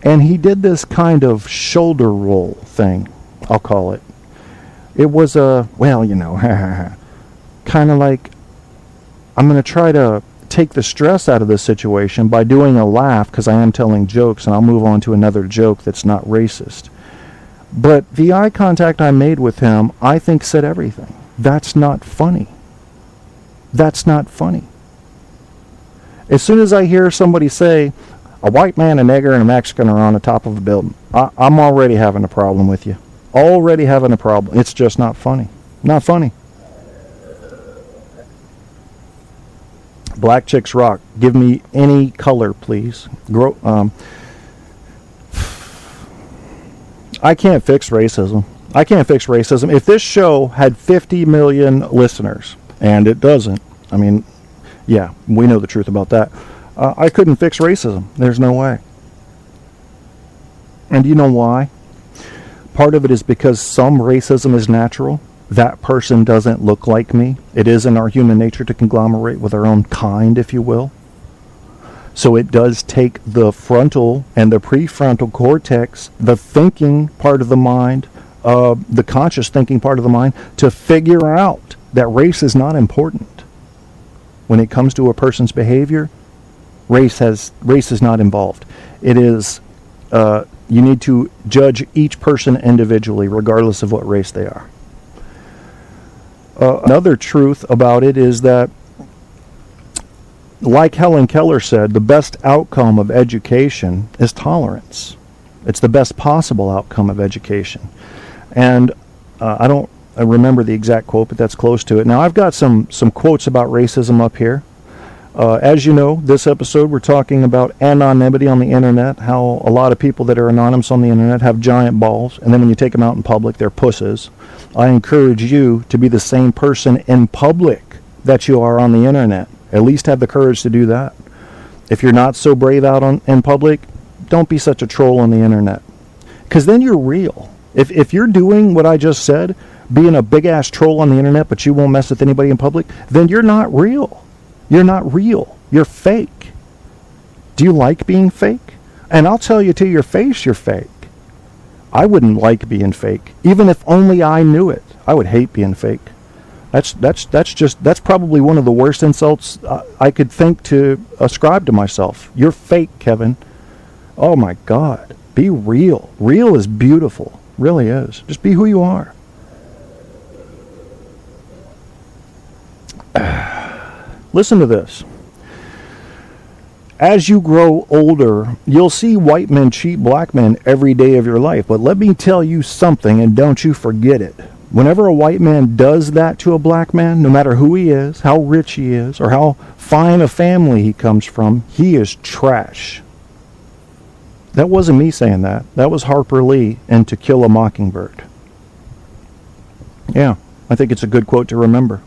And he did this kind of shoulder roll thing, I'll call it. It was a, well, you know, kind of like, I'm going to try to take the stress out of this situation by doing a laugh because I am telling jokes, and I'll move on to another joke that's not racist. But the eye contact I made with him, I think, said everything. That's not funny. That's not funny. As soon as I hear somebody say, a white man, a nigger, and a Mexican are on the top of a building, I'm already having a problem with you. Already having a problem. It's just not funny. Not funny. Black Chicks Rock. Give me any color, please. I can't fix racism. I can't fix racism. If this show had 50 million listeners, and it doesn't, I mean, yeah, we know the truth about that. I couldn't fix racism. There's no way. And do you know why? Part of it is because some racism is natural. That person doesn't look like me. It is in our human nature to conglomerate with our own kind, if you will. So it does take the frontal and the prefrontal cortex, the thinking part of the mind, the conscious thinking part of the mind, to figure out that race is not important. When it comes to a person's behavior, race is not involved. It is, you need to judge each person individually, regardless of what race they are. Another truth about it is that, like Helen Keller said, the best outcome of education is tolerance. It's the best possible outcome of education. And I don't remember the exact quote, but that's close to it. Now, I've got some quotes about racism up here. As you know, this episode we're talking about anonymity on the internet, how a lot of people that are anonymous on the internet have giant balls, and then when you take them out in public, they're pusses. I encourage you to be the same person in public that you are on the internet. At least have the courage to do that. If you're not so brave out in public, don't be such a troll on the internet. Because then you're real. If you're doing what I just said, being a big-ass troll on the internet, but you won't mess with anybody in public, then you're not real. You're not real. You're fake. Do you like being fake? And I'll tell you to your face you're fake. I wouldn't like being fake. Even if only I knew it. I would hate being fake. That's probably one of the worst insults I could think to ascribe to myself. You're fake, Kevin. Oh my God. Be real. Real is beautiful. Really is. Just be who you are. Listen to this. As you grow older, you'll see white men cheat black men every day of your life. But let me tell you something, and don't you forget it. Whenever a white man does that to a black man, no matter who he is, how rich he is, or how fine a family he comes from, he is trash. That wasn't me saying that. That was Harper Lee in To Kill a Mockingbird. Yeah, I think it's a good quote to remember.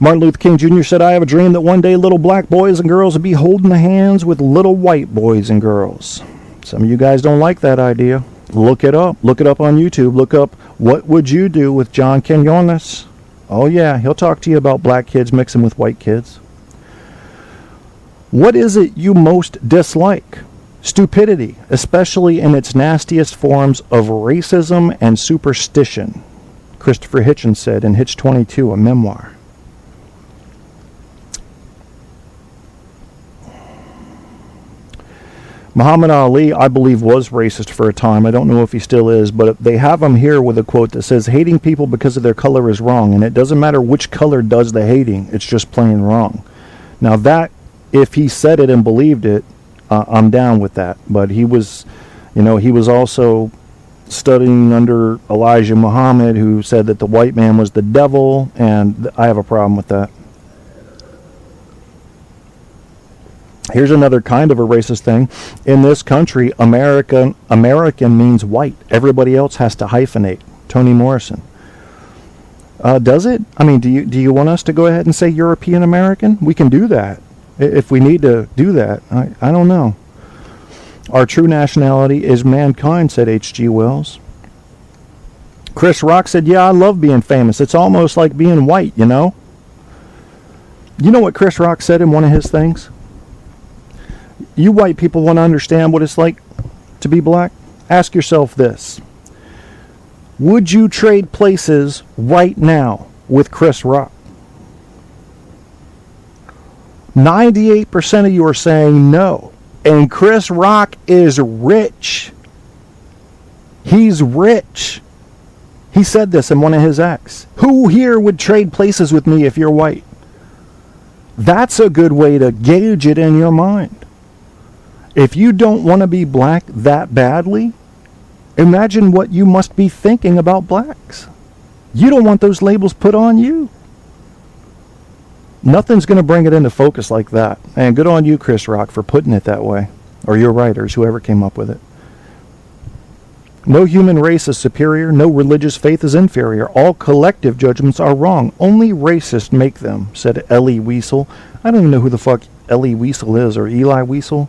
Martin Luther King Jr. said, I have a dream that one day little black boys and girls will be holding the hands with little white boys and girls. Some of you guys don't like that idea. Look it up. Look it up on YouTube. Look up, what would you do with John Quinones? Oh yeah, he'll talk to you about black kids mixing with white kids. What is it you most dislike? Stupidity, especially in its nastiest forms of racism and superstition, Christopher Hitchens said in Hitch 22, a memoir. Muhammad Ali, I believe, was racist for a time. I don't know if he still is, but they have him here with a quote that says, hating people because of their color is wrong, and it doesn't matter which color does the hating, it's just plain wrong. Now that, if he said it and believed it, I'm down with that. But he was, he was also studying under Elijah Muhammad, who said that the white man was the devil, and I have a problem with that. Here's another kind of a racist thing. In this country, American means white. Everybody else has to hyphenate. Toni Morrison. Does it? I mean, do you want us to go ahead and say European American? We can do that if we need to do that. I don't know. Our true nationality is mankind, said H.G. Wells. Chris Rock said, yeah, I love being famous. It's almost like being white, You know what Chris Rock said in one of his things? You white people want to understand what it's like to be black? Ask yourself this. Would you trade places right now with Chris Rock? 98% of you are saying no. And Chris Rock is rich. He's rich. He said this in one of his acts. Who here would trade places with me if you're white? That's a good way to gauge it in your mind. If you don't want to be black that badly, imagine what you must be thinking about blacks. You don't want those labels put on you. Nothing's going to bring it into focus like that. And good on you, Chris Rock, for putting it that way. Or your writers, whoever came up with it. No human race is superior. No religious faith is inferior. All collective judgments are wrong. Only racists make them, said Elie Wiesel. I don't even know who the fuck Elie Wiesel is, or Eli Wiesel.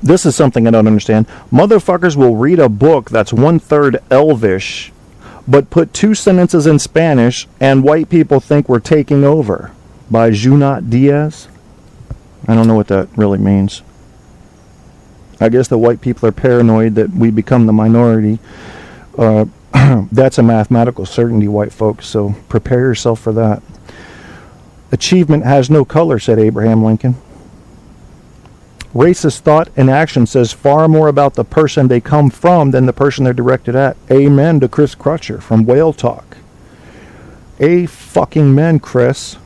This is something I don't understand. Motherfuckers will read a book that's 1/3 Elvish, but put 2 sentences in Spanish, and white people think we're taking over. By Junot Diaz. I don't know what that really means. I guess the white people are paranoid that we become the minority. That's a mathematical certainty, white folks, so prepare yourself for that. Achievement has no color, said Abraham Lincoln. Racist thought and action says far more about the person they come from than the person they're directed at. Amen to Chris Crutcher from Whale Talk. A fucking men, Chris.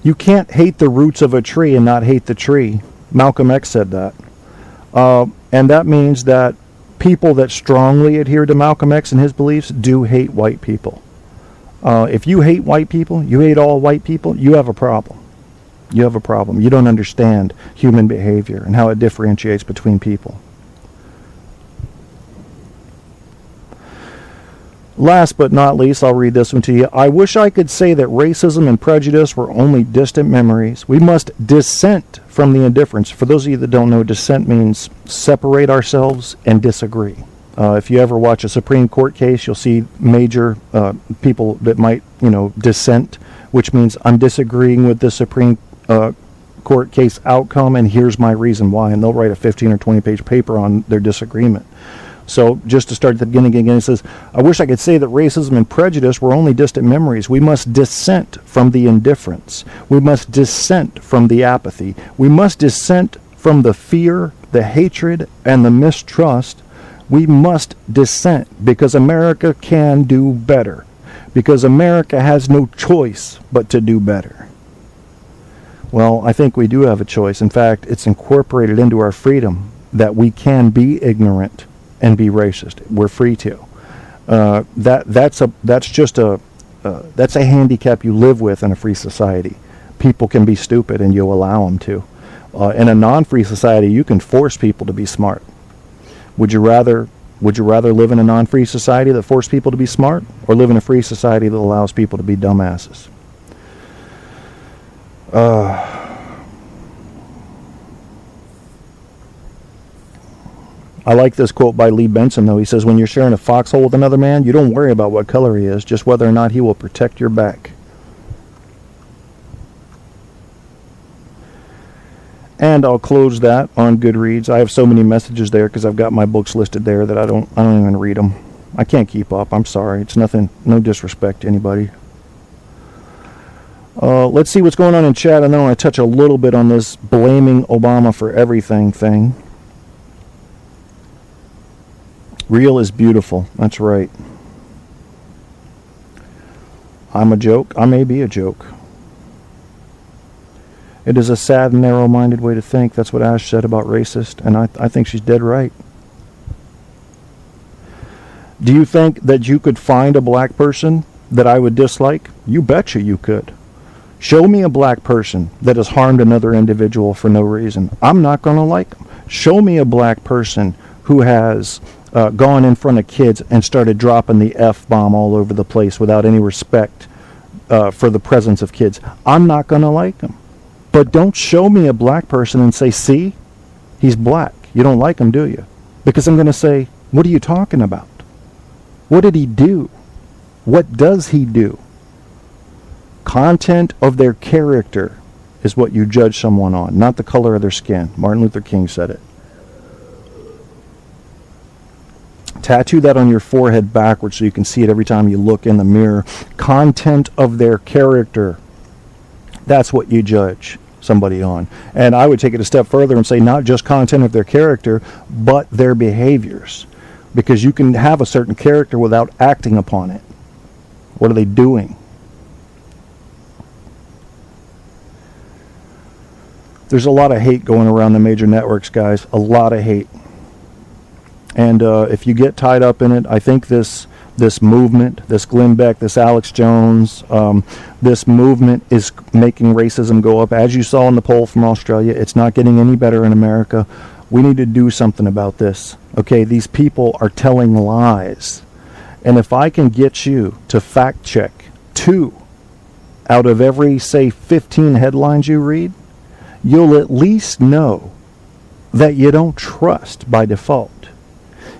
You can't hate the roots of a tree and not hate the tree. Malcolm X said that. And that means that people that strongly adhere to Malcolm X and his beliefs do hate white people. If you hate white people, you hate all white people, you have a problem. You have a problem. You don't understand human behavior and how it differentiates between people. Last but not least, I'll read this one to you. I wish I could say that racism and prejudice were only distant memories. We must dissent from the indifference. For those of you that don't know, dissent means separate ourselves and disagree. If you ever watch a Supreme Court case, you'll see major people that might, dissent, which means I'm disagreeing with the Supreme Court case outcome, and here's my reason why. And they'll write a 15 or 20-page paper on their disagreement. So just to start at the beginning again, it says, I wish I could say that racism and prejudice were only distant memories. We must dissent from the indifference. We must dissent from the apathy. We must dissent from the fear, the hatred, and the mistrust. We must dissent because America can do better. Because America has no choice but to do better. Well, I think we do have a choice. In fact, it's incorporated into our freedom that we can be ignorant and be racist. We're free to. That's a handicap you live with in a free society. People can be stupid, and you allow them to. In a non-free society, you can force people to be smart. Would you rather live in a non-free society that forces people to be smart, or live in a free society that allows people to be dumbasses? I like this quote by Lee Benson, though. He says, when you're sharing a foxhole with another man, you don't worry about what color he is, just whether or not he will protect your back. And I'll close that on Goodreads. I have so many messages there because I've got my books listed there that I don't even read them. I can't keep up. I'm sorry. It's nothing, no disrespect to anybody. Let's see what's going on in chat, and then I want to touch a little bit on this blaming Obama for everything thing. Real is beautiful. That's right. I'm a joke. I may be a joke. It is a sad and narrow-minded way to think. That's what Ash said about racist, and I think she's dead right. Do you think that you could find a black person that I would dislike? You betcha you could. Show me a black person that has harmed another individual for no reason. I'm not going to like them. Show me a black person who has gone in front of kids and started dropping the F-bomb all over the place without any respect for the presence of kids. I'm not going to like him. But don't show me a black person and say, see, he's black. You don't like him, do you? Because I'm going to say, what are you talking about? What did he do? What does he do? Content of their character is what you judge someone on, not the color of their skin. Martin Luther King said it. Tattoo that on your forehead backwards so you can see it every time you look in the mirror. Content of their character. That's what you judge somebody on. And I would take it a step further and say not just content of their character, but their behaviors. Because you can have a certain character without acting upon it. What are they doing? There's a lot of hate going around the major networks, guys. A lot of hate. And if you get tied up in it, I think this movement, this Glenn Beck, this Alex Jones, this movement is making racism go up. As you saw in the poll from Australia, it's not getting any better in America. We need to do something about this. Okay, these people are telling lies. And if I can get you to fact check 2 out of every, say, 15 headlines you read, you'll at least know that you don't trust by default.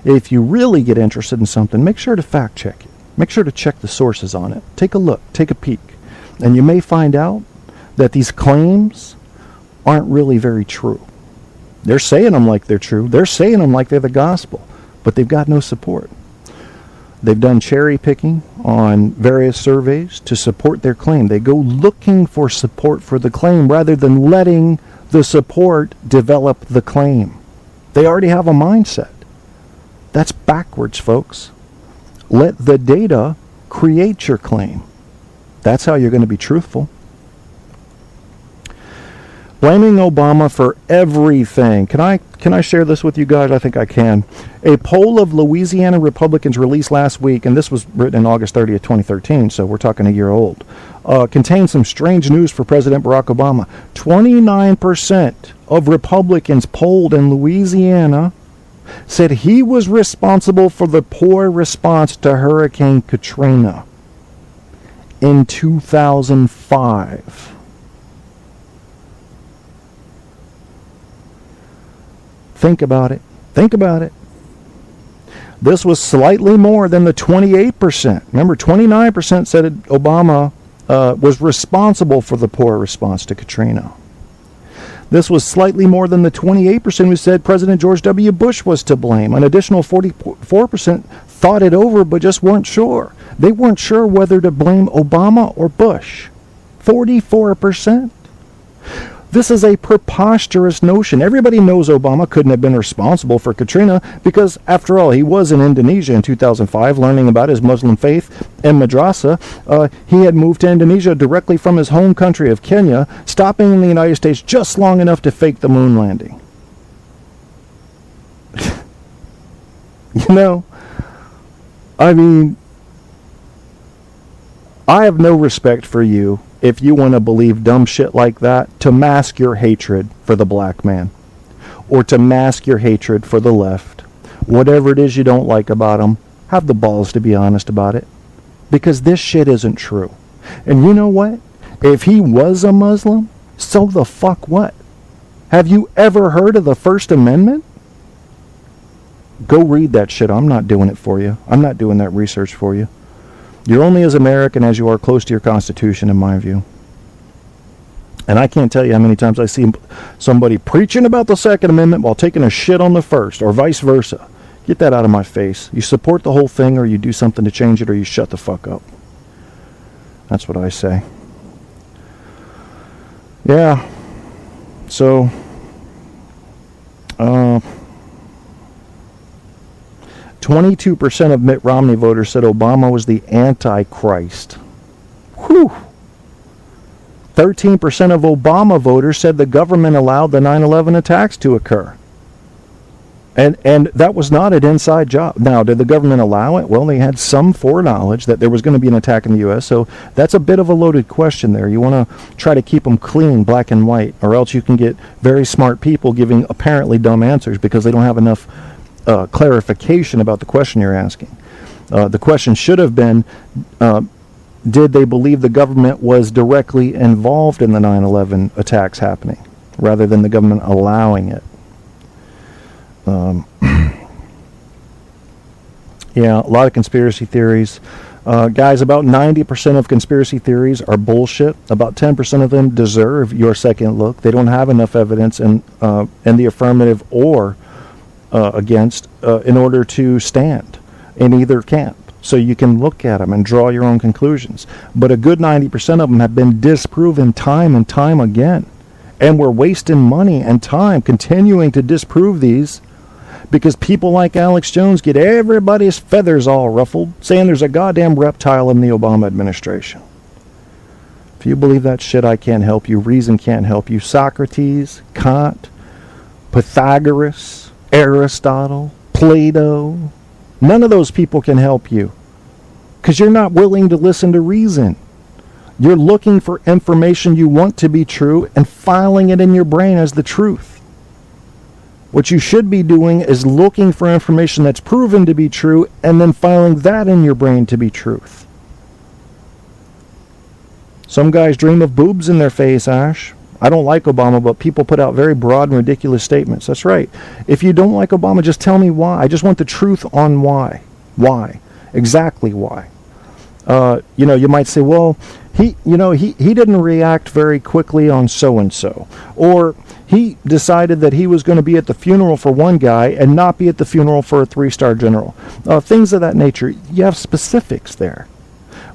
If you really get interested in something, make sure to fact check it. Make sure to check the sources on it. Take a look, take a peek. And you may find out that these claims aren't really very true. They're saying them like they're true. They're saying them like they're the gospel. But they've got no support. They've done cherry picking on various surveys to support their claim. They go looking for support for the claim rather than letting the support develop the claim. They already have a mindset. That's backwards, folks. Let the data create your claim. That's how you're going to be truthful. Blaming Obama for everything. Can I share this with you guys? I think I can. A poll of Louisiana Republicans released last week, and this was written in August 30th, 2013, so we're talking a year old, contains some strange news for President Barack Obama. 29% of Republicans polled in Louisiana said he was responsible for the poor response to Hurricane Katrina in 2005. Think about it. Think about it. This was slightly more than the 28%. Remember, 29% said Obama was responsible for the poor response to Katrina. This was slightly more than the 28% who said President George W. Bush was to blame. An additional 44% thought it over but just weren't sure. They weren't sure whether to blame Obama or Bush. 44%. This is a preposterous notion. Everybody knows Obama couldn't have been responsible for Katrina because, after all, he was in Indonesia in 2005 learning about his Muslim faith in madrasa. He had moved to Indonesia directly from his home country of Kenya, stopping in the United States just long enough to fake the moon landing. You know, I mean, I have no respect for you if you want to believe dumb shit like that to mask your hatred for the black man or to mask your hatred for the left. Whatever it is you don't like about them, have the balls to be honest about it. Because this shit isn't true. And you know what? If he was a Muslim, so the fuck what? Have you ever heard of the First Amendment? Go read that shit. I'm not doing it for you. I'm not doing that research for you. You're only as American as you are close to your Constitution, in my view. And I can't tell you how many times I see somebody preaching about the Second Amendment while taking a shit on the First, or vice versa. Get that out of my face. You support the whole thing, or you do something to change it, or you shut the fuck up. That's what I say. Yeah. So, 22% of Mitt Romney voters said Obama was the Antichrist. Whew. 13% of Obama voters said the government allowed the 9/11 attacks to occur. And that was not an inside job. Now, did the government allow it? Well, they had some foreknowledge that there was going to be an attack in the U.S., so that's a bit of a loaded question there. You want to try to keep them clean, black and white, or else you can get very smart people giving apparently dumb answers because they don't have enough clarification about the question you're asking. The question should have been, did they believe the government was directly involved in the 9/11 attacks happening, rather than the government allowing it? Yeah, a lot of conspiracy theories. Guys, about 90% of conspiracy theories are bullshit. About 10% of them deserve your second look. They don't have enough evidence in the affirmative or against in order to stand in either camp. So you can look at them and draw your own conclusions. But a good 90% of them have been disproven time and time again. And we're wasting money and time continuing to disprove these because people like Alex Jones get everybody's feathers all ruffled, saying there's a goddamn reptile in the Obama administration. If you believe that shit, I can't help you. Reason can't help you. Socrates, Kant, Pythagoras, Aristotle, Plato, none of those people can help you because you're not willing to listen to reason. You're looking for information you want to be true and filing it in your brain as the truth. What you should be doing is looking for information that's proven to be true and then filing that in your brain to be truth. Some guys dream of boobs in their face, Ash. I don't like Obama, but people put out very broad and ridiculous statements. That's right. If you don't like Obama, just tell me why. I just want the truth on why. Why? Exactly why. You might say, well, he didn't react very quickly on so-and-so. Or he decided that he was going to be at the funeral for one guy and not be at the funeral for a 3-star general. Things of that nature. You have specifics there.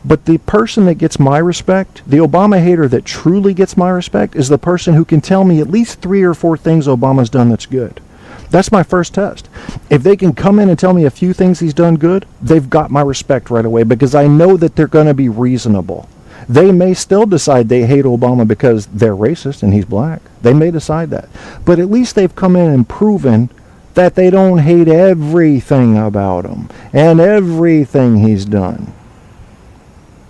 But the person that gets my respect, the Obama hater that truly gets my respect, is the person who can tell me at least 3 or 4 things Obama's done that's good. That's my first test. If they can come in and tell me a few things he's done good, they've got my respect right away because I know that they're going to be reasonable. They may still decide they hate Obama because they're racist and he's black. They may decide that. But at least they've come in and proven that they don't hate everything about him and everything he's done.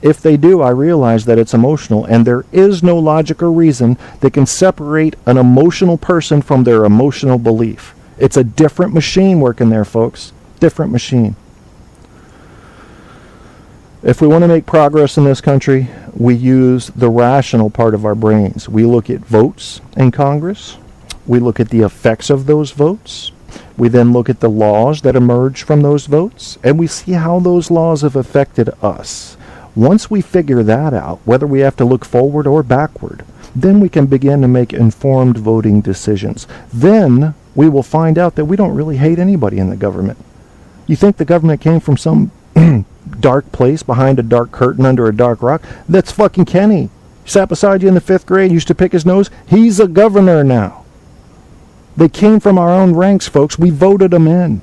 If they do, I realize that it's emotional, and there is no logic or reason that can separate an emotional person from their emotional belief. It's a different machine working there, folks. Different machine. If we want to make progress in this country, we use the rational part of our brains. We look at votes in Congress. We look at the effects of those votes. We then look at the laws that emerge from those votes, and we see how those laws have affected us. Once we figure that out, whether we have to look forward or backward, then we can begin to make informed voting decisions. Then we will find out that we don't really hate anybody in the government. You think the government came from some dark place behind a dark curtain under a dark rock? That's fucking Kenny. Sat beside you in the 5th grade, used to pick his nose. He's a governor now. They came from our own ranks, folks. We voted them in.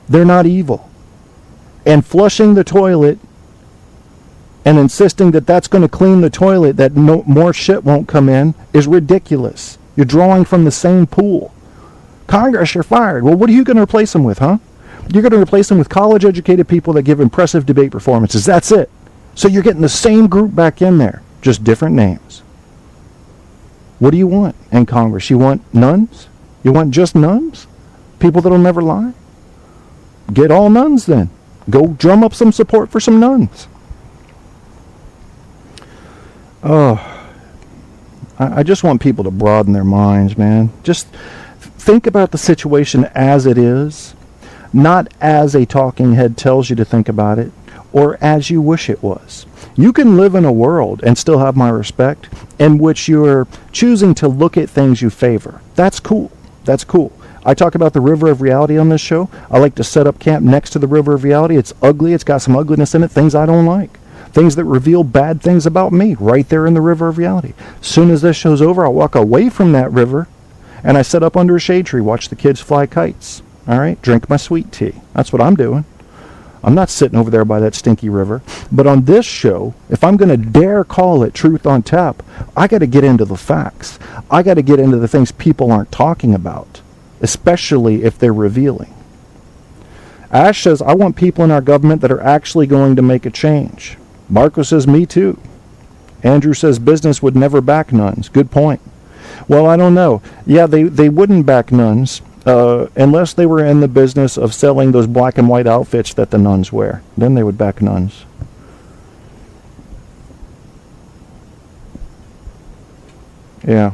They're not evil. And flushing the toilet and insisting that that's going to clean the toilet, that more shit won't come in, is ridiculous. You're drawing from the same pool. Congress, you're fired. Well, what are you going to replace them with, huh? You're going to replace them with college-educated people that give impressive debate performances. That's it. So you're getting the same group back in there, just different names. What do you want in Congress? You want nuns? You want just nuns? People that'll never lie? Get all nuns then. Go drum up some support for some nuns. I just want people to broaden their minds, man. Just think about the situation as it is, not as a talking head tells you to think about it, or as you wish it was. You can live in a world and still have my respect in which you're choosing to look at things you favor. That's cool. That's cool. I talk about the river of reality on this show. I like to set up camp next to the river of reality. It's ugly. It's got some ugliness in it, things I don't like. Things that reveal bad things about me right there in the river of reality. As soon as this show's over, I'll walk away from that river and I sit up under a shade tree, watch the kids fly kites. All right? Drink my sweet tea. That's what I'm doing. I'm not sitting over there by that stinky river. But on this show, if I'm going to dare call it Truth on Tap, I got to get into the facts. I got to get into the things people aren't talking about, especially if they're revealing. Ash says, I want people in our government that are actually going to make a change. Marco says, me too. Andrew says, business would never back nuns. Good point. Well, I don't know. Yeah, they wouldn't back nuns unless they were in the business of selling those black and white outfits that the nuns wear. Then they would back nuns. Yeah.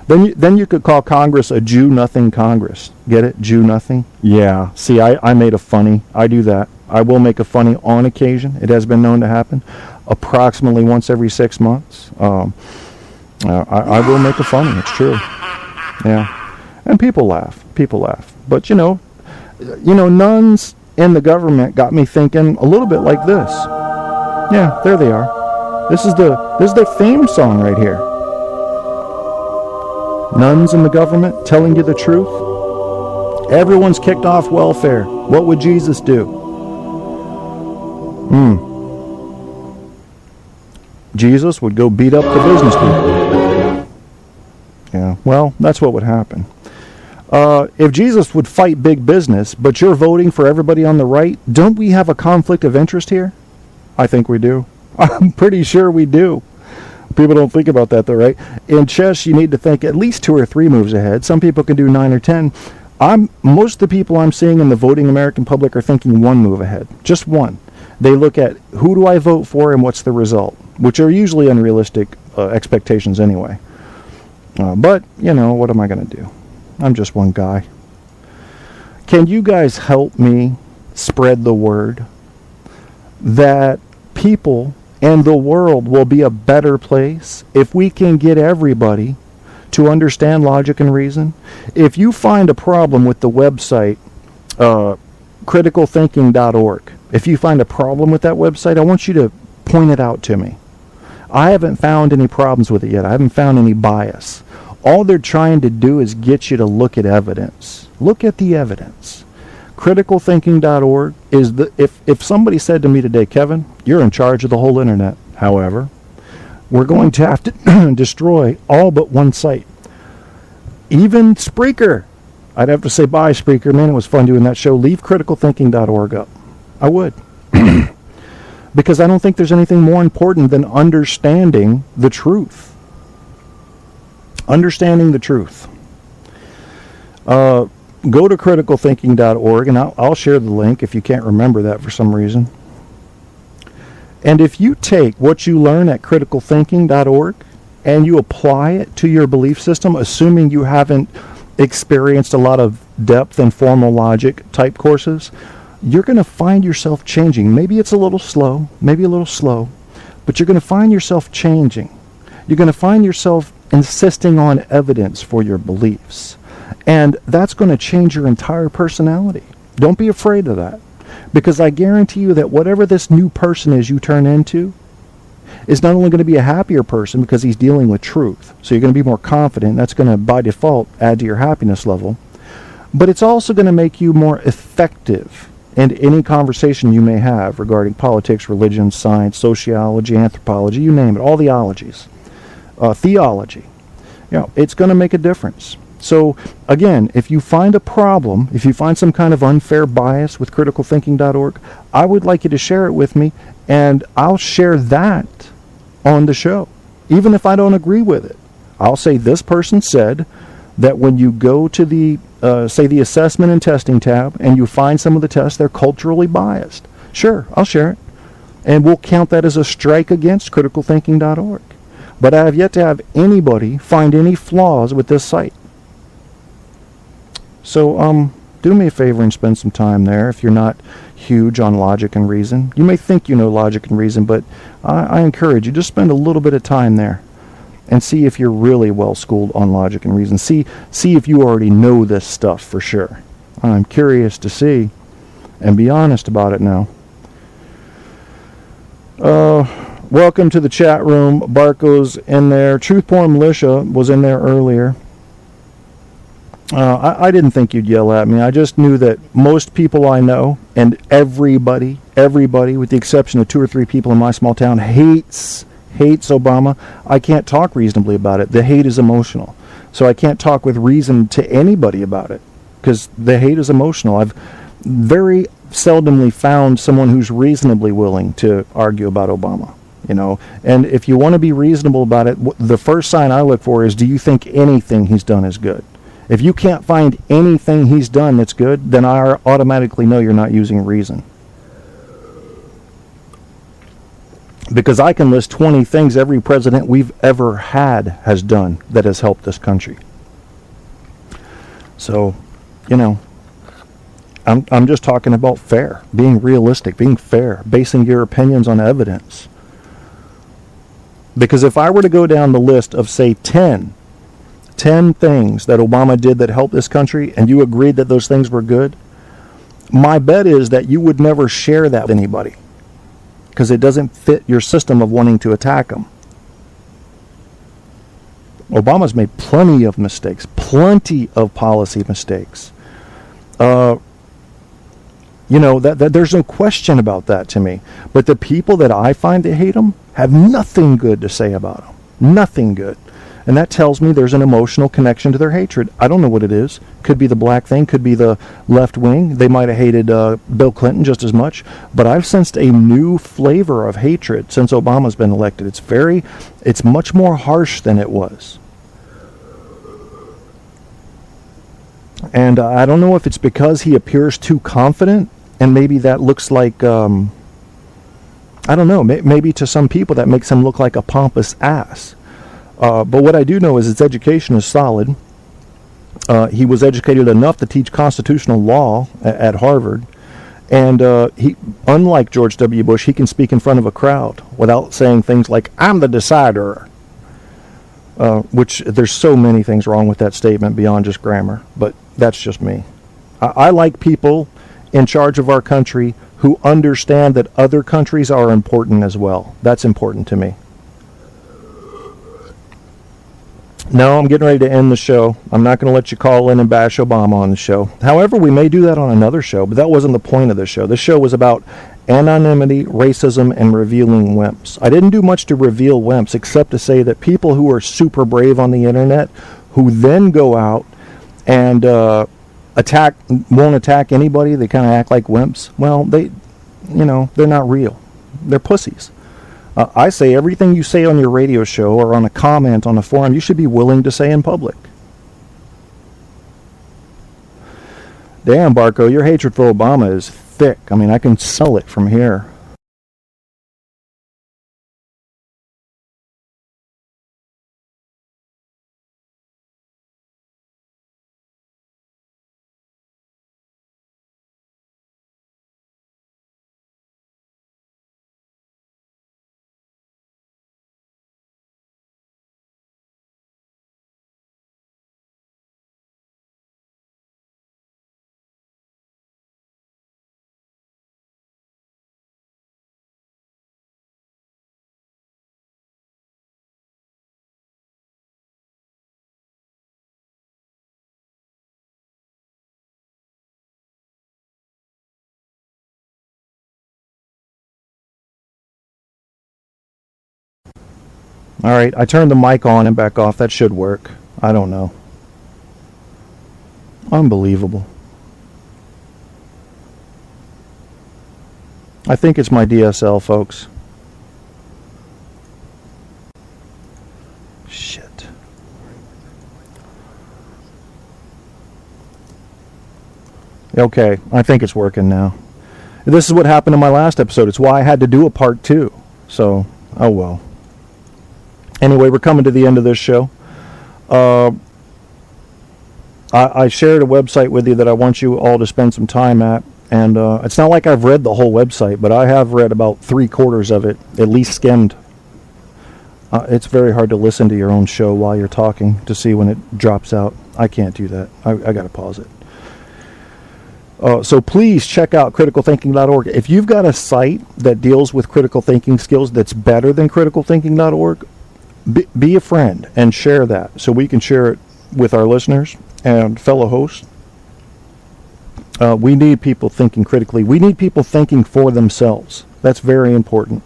Then you could call Congress a Jew-nothing Congress. Get it? Jew-nothing? Yeah. See, I made a funny. I do that. I will make a funny on occasion. It has been known to happen approximately once every 6 months. I will make a funny. It's true. Yeah. And people laugh. People laugh. But, nuns in the government got me thinking a little bit like this. Yeah, there they are. This is their theme song right here. Nuns in the government telling you the truth. Everyone's kicked off welfare. What would Jesus do? Jesus would go beat up the business people. Yeah, well, that's what would happen. If Jesus would fight big business, but you're voting for everybody on the right, don't we have a conflict of interest here? I think we do. I'm pretty sure we do. People don't think about that, though, right? In chess, you need to think at least 2 or 3 moves ahead. Some people can do 9 or 10. Most of the people I'm seeing in the voting American public are thinking 1 move ahead. Just 1. They look at who do I vote for and what's the result, which are usually unrealistic expectations anyway. But, what am I going to do? I'm just one guy. Can you guys help me spread the word that people and the world will be a better place if we can get everybody to understand logic and reason? If you find a problem with the website, criticalthinking.org, if you find a problem with that website, I want you to point it out to me. I haven't found any problems with it yet. I haven't found any bias. All they're trying to do is get you to look at evidence. Look at the evidence. Criticalthinking.org is if somebody said to me today, Kevin, you're in charge of the whole internet. However, we're going to have to destroy all but one site. Even Spreaker. I'd have to say bye, Spreaker. Man, it was fun doing that show. Leave criticalthinking.org up. I would. Because I don't think there's anything more important than understanding the truth. Understanding the truth. Go to criticalthinking.org, and I'll share the link if you can't remember that for some reason. And if you take what you learn at criticalthinking.org and you apply it to your belief system, assuming you haven't experienced a lot of depth and formal logic type courses, you're going to find yourself changing. Maybe it's a little slow, but you're going to find yourself changing. You're going to find yourself insisting on evidence for your beliefs. And that's going to change your entire personality. Don't be afraid of that. Because I guarantee you that whatever this new person is you turn into is not only going to be a happier person because he's dealing with truth. So you're going to be more confident. That's going to, by default, add to your happiness level. But it's also going to make you more effective in any conversation you may have regarding politics, religion, science, sociology, anthropology, you name it, all the ologies. Theology. It's going to make a difference. So, again, if you find a problem, if you find some kind of unfair bias with criticalthinking.org, I would like you to share it with me, and I'll share that on the show, even if I don't agree with it. I'll say this person said that when you go to the, say, the assessment and testing tab, and you find some of the tests, they're culturally biased. Sure, I'll share it. And we'll count that as a strike against criticalthinking.org. But I have yet to have anybody find any flaws with this site. So, do me a favor and spend some time there if you're not huge on logic and reason. You may think you know logic and reason, but I encourage you, just spend a little bit of time there and see if you're really well schooled on logic and reason. See if you already know this stuff for sure. I'm curious to see, and be honest about it now. Welcome to the chat room. Barco's in there. Truth Porn Militia was in there earlier. I didn't think you'd yell at me. I just knew that most people I know, and everybody, with the exception of 2 or 3 people in my small town, hates Obama. I can't talk reasonably about it. The hate is emotional. So I can't talk with reason to anybody about it, because the hate is emotional. I've very seldomly found someone who's reasonably willing to argue about Obama. And if you want to be reasonable about it, the first sign I look for is, do you think anything he's done is good? If you can't find anything he's done that's good, then I automatically know you're not using reason. Because I can list 20 things every president we've ever had has done that has helped this country. So, I'm just talking about fair, being realistic, being fair, basing your opinions on evidence. Because if I were to go down the list of, say, 10 things that Obama did that helped this country, and you agreed that those things were good, my bet is that you would never share that with anybody, because it doesn't fit your system of wanting to attack them. Obama's made plenty of mistakes, plenty of policy mistakes. That there's no question about that to me. But the people that I find that hate him have nothing good to say about him. Nothing good. And that tells me there's an emotional connection to their hatred. I don't know what it is. Could be the black thing, could be the left wing. They might have hated Bill Clinton just as much. But I've sensed a new flavor of hatred since Obama's been elected. It's much more harsh than it was. And I don't know if it's because he appears too confident, and maybe that looks like, I don't know, maybe to some people that makes him look like a pompous ass. But what I do know is his education is solid. He was educated enough to teach constitutional law at Harvard. And he, unlike George W. Bush, he can speak in front of a crowd without saying things like, "I'm the decider." Which there's so many things wrong with that statement beyond just grammar. But that's just me. I like people in charge of our country who understand that other countries are important as well. That's important to me. No, I'm getting ready to end the show. I'm not going to let you call in and bash Obama on the show. However, we may do that on another show, but that wasn't the point of the show. This show was about anonymity, racism, and revealing wimps. I didn't do much to reveal wimps except to say that people who are super brave on the internet, who then go out and won't attack anybody, they kind of act like wimps. Well, they're not real. They're pussies. I say everything you say on your radio show or on a comment on a forum, you should be willing to say in public. Damn, Barco, your hatred for Obama is thick. I mean, I can smell it from here. All right, I turned the mic on and back off. That should work. I don't know. Unbelievable. I think it's my DSL, folks. Shit. Okay, I think it's working now. This is what happened in my last episode. It's why I had to do a part 2. So, oh well. Anyway, we're coming to the end of this show. I shared a website with you that I want you all to spend some time at. And it's not like I've read the whole website, but I have read about 3/4 of it, at least skimmed. It's very hard to listen to your own show while you're talking to see when it drops out. I can't do that. I got to pause it. So please check out criticalthinking.org. If you've got a site that deals with critical thinking skills that's better than criticalthinking.org, be a friend and share that so we can share it with our listeners and fellow hosts. We need people thinking critically. We need people thinking for themselves. That's very important.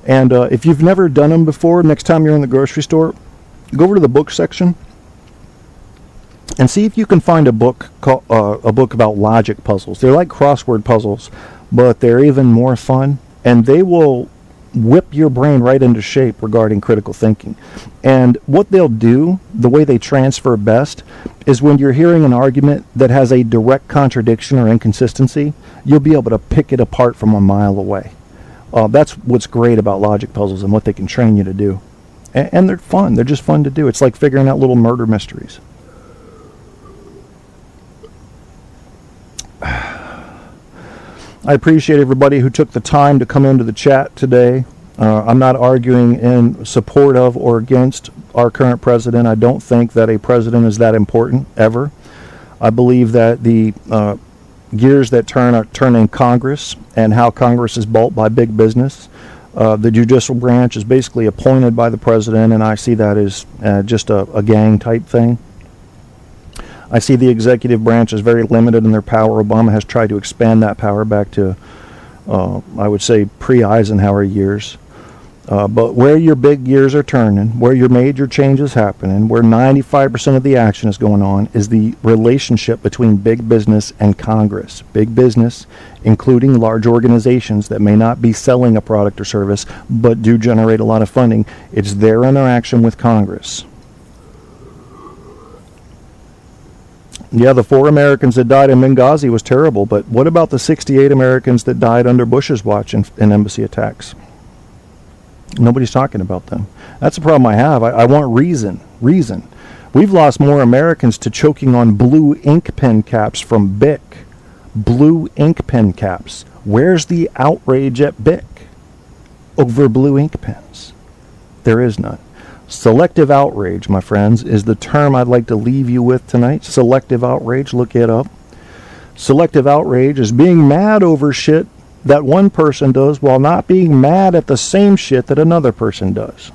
And if you've never done them before, next time you're in the grocery store, go over to the book section and see if you can find a book about logic puzzles. They're like crossword puzzles, but they're even more fun, and they will whip your brain right into shape regarding critical thinking. And what they'll do, the way they transfer best, is when you're hearing an argument that has a direct contradiction or inconsistency, you'll be able to pick it apart from a mile away. That's what's great about logic puzzles and what they can train you to do. And they're fun. They're just fun to do. It's like figuring out little murder mysteries. I appreciate everybody who took the time to come into the chat today. I'm not arguing in support of or against our current president. I don't think that a president is that important, ever. I believe that the gears that turn in Congress and how Congress is bought by big business. The judicial branch is basically appointed by the president, and I see that as just a gang-type thing. I see the executive branch as very limited in their power. Obama has tried to expand that power back to, I would say, pre-Eisenhower years. But where your big gears are turning, where your major changes happening, where 95% of the action is going on, is the relationship between big business and Congress. Big business, including large organizations that may not be selling a product or service, but do generate a lot of funding. It's their interaction with Congress. Yeah, the 4 Americans that died in Benghazi was terrible, but what about the 68 Americans that died under Bush's watch in embassy attacks? Nobody's talking about them. That's the problem I have. I want reason. We've lost more Americans to choking on blue ink pen caps from BIC. Blue ink pen caps. Where's the outrage at BIC over blue ink pens? There is none. Selective outrage, my friends, is the term I'd like to leave you with tonight. Selective outrage, look it up. Selective outrage is being mad over shit that one person does while not being mad at the same shit that another person does.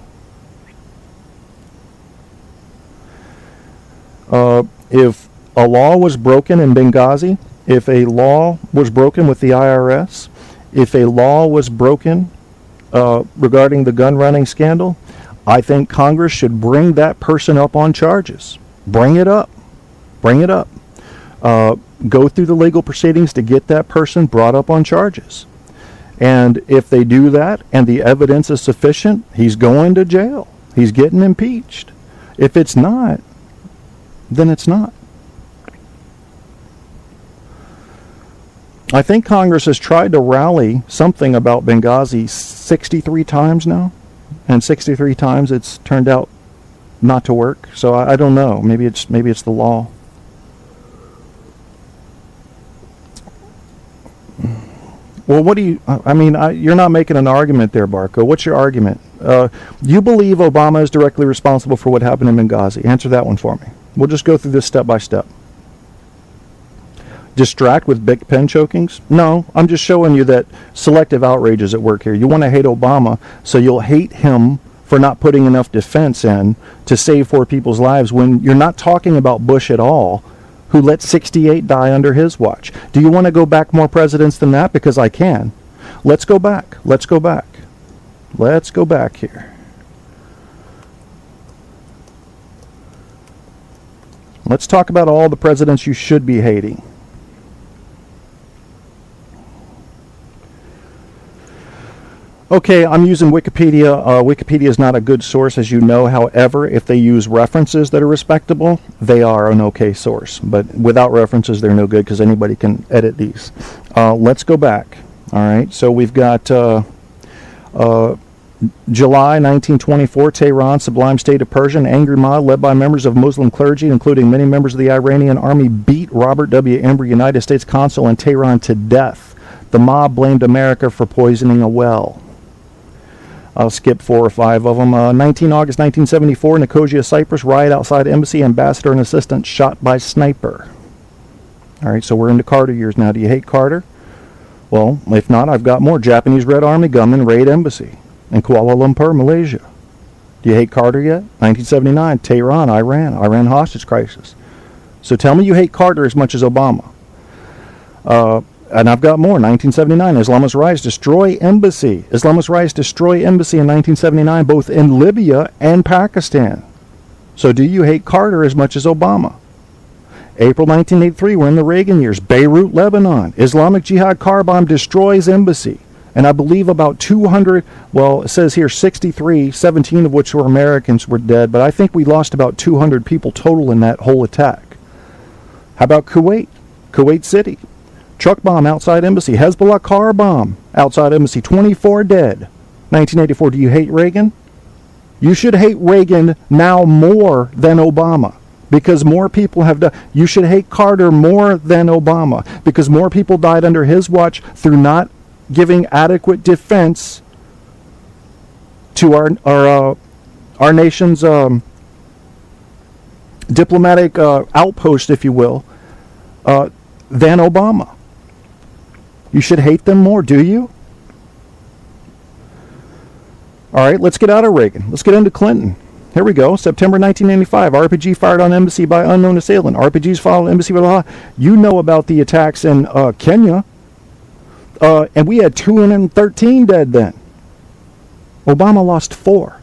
If a law was broken in Benghazi, if a law was broken with the IRS, if a law was broken regarding the gun running scandal, I think Congress should bring that person up on charges. Bring it up. Go through the legal proceedings to get that person brought up on charges. And if they do that and the evidence is sufficient, he's going to jail. He's getting impeached. If it's not, then it's not. I think Congress has tried to rally something about Benghazi 63 times now, and 63 times it's turned out not to work. So I don't know. Maybe it's the law. Well, what do you, you're not making an argument there, Barco. What's your argument? You believe Obama is directly responsible for what happened in Benghazi. Answer that one for me. We'll just go through this step by step. Distract with big pen chokings? No, I'm just showing you that selective outrage is at work here. You want to hate Obama, so you'll hate him for not putting enough defense in to save 4 people's lives when you're not talking about Bush at all, who let 68 die under his watch. Do you want to go back more presidents than that? Because I can. Let's go back here. Let's talk about all the presidents you should be hating. Okay, I'm using Wikipedia. Wikipedia is not a good source, as you know. However, if they use references that are respectable, they are an okay source. But without references, they're no good because anybody can edit these. Let's go back. All right, so we've got July 1924, Tehran, Sublime State of Persia, an angry mob led by members of Muslim clergy, including many members of the Iranian army, beat Robert W. Ember, United States consul in Tehran, to death. The mob blamed America for poisoning a well. I'll skip 4 or 5 of them. 19 August 1974, Nicosia, Cyprus, riot outside embassy, ambassador and assistant shot by sniper. All right, so we're into Carter years now. Do you hate Carter? Well, if not, I've got more. Japanese Red Army gunmen raid embassy in Kuala Lumpur, Malaysia. Do you hate Carter yet? 1979, Tehran, Iran hostage crisis. So tell me you hate Carter as much as Obama. And I've got more. 1979, Islamist riots destroy embassy. Islamist riots destroy embassy in 1979, both in Libya and Pakistan. So do you hate Carter as much as Obama? April 1983, we're in the Reagan years. Beirut, Lebanon. Islamic Jihad car bomb destroys embassy. And I believe about 200, well, it says here 63, 17 of which were Americans were dead, but I think we lost about 200 people total in that whole attack. How about Kuwait? Kuwait City. Truck bomb outside embassy. Hezbollah car bomb outside embassy. 24 dead. 1984. Do you hate Reagan? You should hate Reagan now more than Obama, because more people have died. You should hate Carter more than Obama because more people died under his watch through not giving adequate defense to our nation's diplomatic outpost, if you will, than Obama. You should hate them more, do you? All right, let's get out of Reagan. Let's get into Clinton. Here we go. September 1995. RPG fired on embassy by unknown assailant. RPGs followed embassy. Blah, blah. You know about the attacks in Kenya. And we had 213 dead then. Obama lost 4.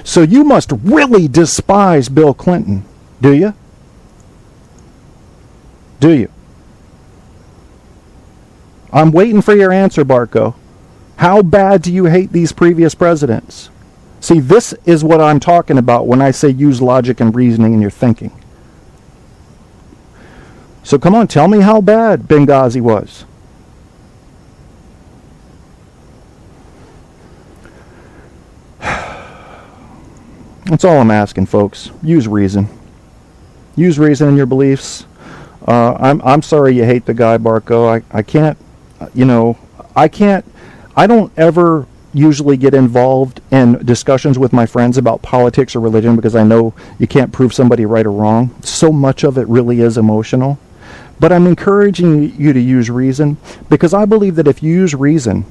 So you must really despise Bill Clinton, do you? Do you? I'm waiting for your answer, Barco. How bad do you hate these previous presidents? See, this is what I'm talking about when I say use logic and reasoning in your thinking. So come on, tell me how bad Benghazi was. That's all I'm asking, folks. Use reason. Use reason in your beliefs. I'm sorry you hate the guy, Barco. I can't, I don't ever usually get involved in discussions with my friends about politics or religion because I know you can't prove somebody right or wrong. So much of it really is emotional. But I'm encouraging you to use reason because I believe that if you use reason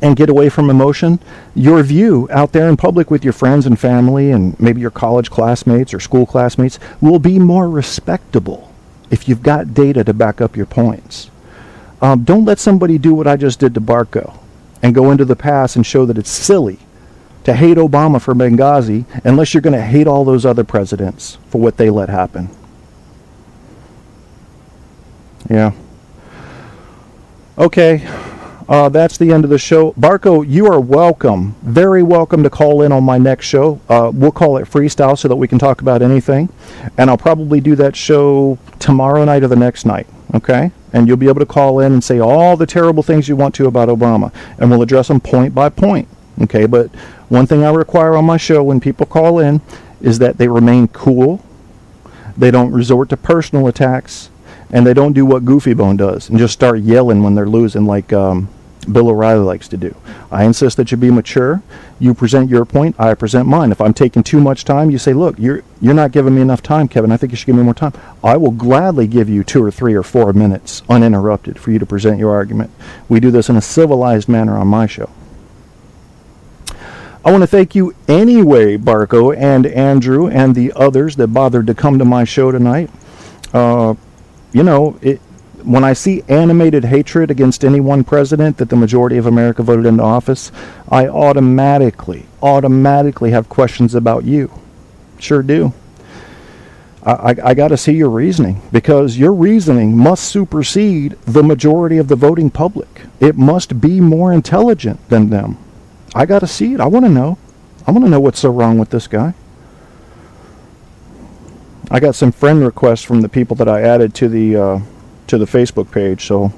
and get away from emotion, your view out there in public with your friends and family and maybe your college classmates or school classmates will be more respectable if you've got data to back up your points. Don't let somebody do what I just did to Barco and go into the past and show that it's silly to hate Obama for Benghazi unless you're going to hate all those other presidents for what they let happen. Yeah. Okay. That's the end of the show. Barco, you are welcome, very welcome to call in on my next show. We'll call it Freestyle so that we can talk about anything. And I'll probably do that show tomorrow night or the next night, okay? And you'll be able to call in and say all the terrible things you want to about Obama. And we'll address them point by point, okay? But one thing I require on my show when people call in is that they remain cool, they don't resort to personal attacks, and they don't do what Goofy Bone does and just start yelling when they're losing like Bill O'Reilly likes to do. I insist that you be mature. You present your point, I present mine. If I'm taking too much time, you say, look, you're not giving me enough time, Kevin. I think you should give me more time. I will gladly give you 2 or 3 or 4 minutes uninterrupted for you to present your argument. We do this in a civilized manner on my show. I want to thank you anyway, Barco and Andrew and the others that bothered to come to my show tonight. When I see animated hatred against any one president that the majority of America voted into office, I automatically have questions about you. Sure do. I got to see your reasoning because your reasoning must supersede the majority of the voting public. It must be more intelligent than them. I got to see it. I want to know. I want to know what's so wrong with this guy. I got some friend requests from the people that I added to the Facebook page, so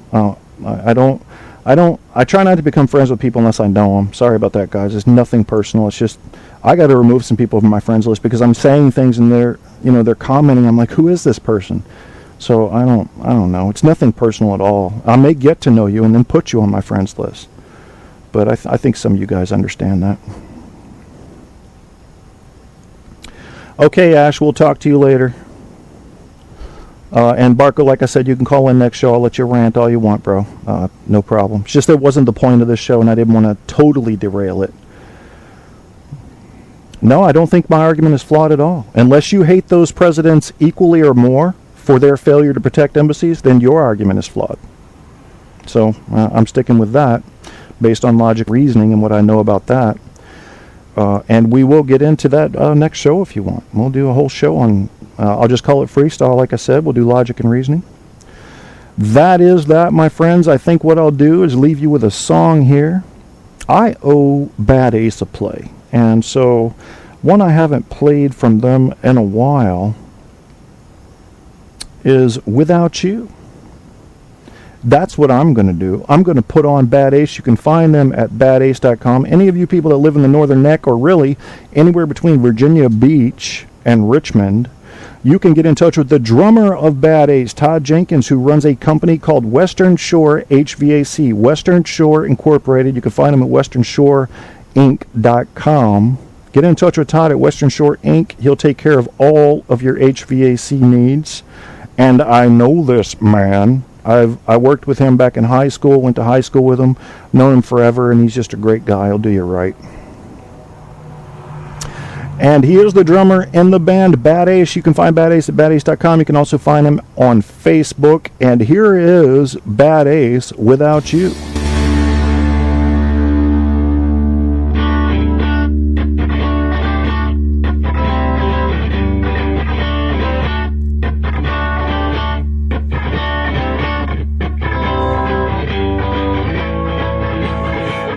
I try not to become friends with people unless I know them. Sorry about that, guys. It's nothing personal. It's just I got to remove some people from my friends list because I'm saying things and they're commenting. I'm like, who is this person? So I don't know. It's nothing personal at all. I may get to know you and then put you on my friends list, but I think some of you guys understand that. Okay, Ash, we'll talk to you later. And Barco, like I said, you can call in next show. I'll let you rant all you want, bro. No problem. It's just that wasn't the point of this show, and I didn't want to totally derail it. No, I don't think my argument is flawed at all. Unless you hate those presidents equally or more for their failure to protect embassies, then your argument is flawed. So I'm sticking with that based on logic, reasoning, and what I know about that. And we will get into that next show if you want. We'll do a whole show on, I'll just call it freestyle, like I said. We'll do logic and reasoning. That is that, my friends. I think what I'll do is leave you with a song here. I owe Bad Ace a play. And so, one I haven't played from them in a while is Without You. That's what I'm going to do. I'm going to put on Bad Ace. You can find them at badace.com. Any of you people that live in the Northern Neck or really anywhere between Virginia Beach and Richmond, You can get in touch with the drummer of Bad Ace, Todd Jenkins, who runs a company called Western Shore HVAC, Western Shore Incorporated. You can find him at westernshoreinc.com. Get in touch with Todd at Western Shore Inc. He'll take care of all of your HVAC needs. And I know this man. I worked with him back in high school, went to high school with him, known him forever, and he's just a great guy. He'll do you right. And he is the drummer in the band Bad Ace. You can find Bad Ace at badace.com. You can also find him on Facebook. And here is Bad Ace, Without You.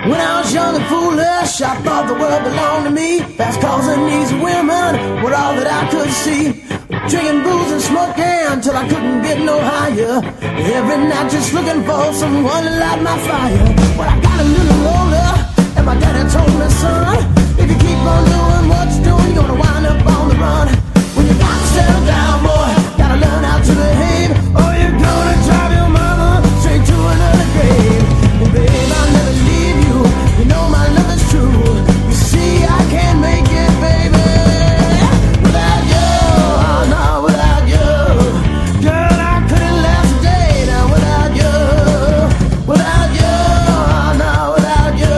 When I was young and foolish, I thought the world belonged to me. Fast cars and easy women were all that I could see. Drinking booze and smoking till I couldn't get no higher. Every night just looking for someone to light my fire. Well, I got a little older and my daddy told me, son, if you keep on doing what you're doing, you're gonna wind up on the run. When you got to settle down, boy, gotta learn how to behave, or you're gonna drive your mama straight to another grave. And babe, I'll never leave you. You know my love is true. You see, I can't make it, baby, without you. Oh, no, without you. Girl, I couldn't last a day now without you. Without you, oh, no, without you.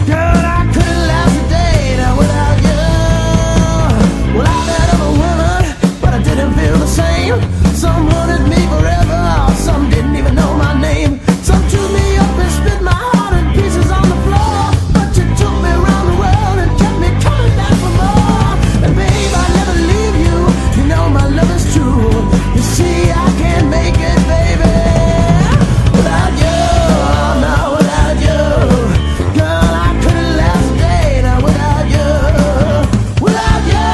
Girl, I couldn't last a day now without you. Well, I met other women, but I didn't feel the same. Some wanted me forever, some didn't even know my name. Some chewed me up and spit my heart in pieces on the floor. But you took me around the world and kept me coming back for more. And babe, I'll never leave you. You know my love is true. You see, I can't make it, baby, without you. Oh, no, without you. Girl, I couldn't last a day now without you. Without you,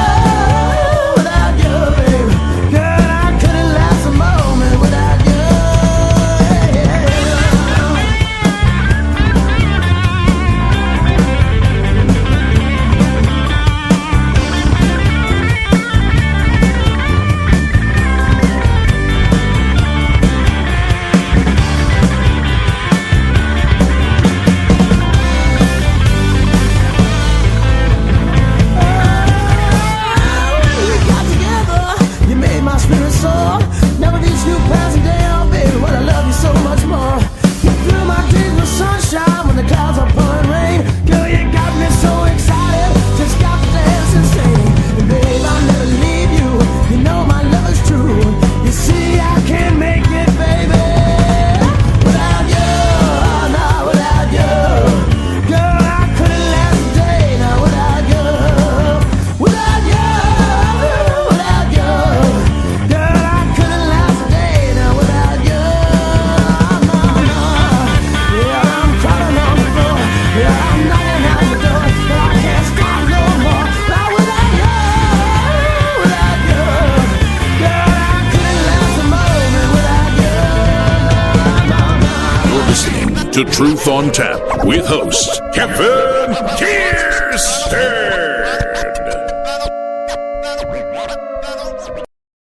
without you, babe. Girl, I couldn't last a moment without you. We got together, you made my spirit soar. Never these new plans a day, oh baby, but I love you so much more. You fill my days with sunshine when the clouds are pouring rain. Girl, you got me so excited, just got to dance insane. And babe, I'll never leave you. You know my love is true. You see, I can't make it, baby, without you. Oh, no, without you. Girl, I couldn't last a day now without you. Without you, without you. Girl, I couldn't last a day now without you. No, no. Yeah, I'm crawling on the floor. Yeah, I'm knocking out the door, but I can't stop no more. Not without you, without you. Girl, I couldn't last a moment without you. No, no. You're listening to Truth on Tap with host Kevin Kierstead.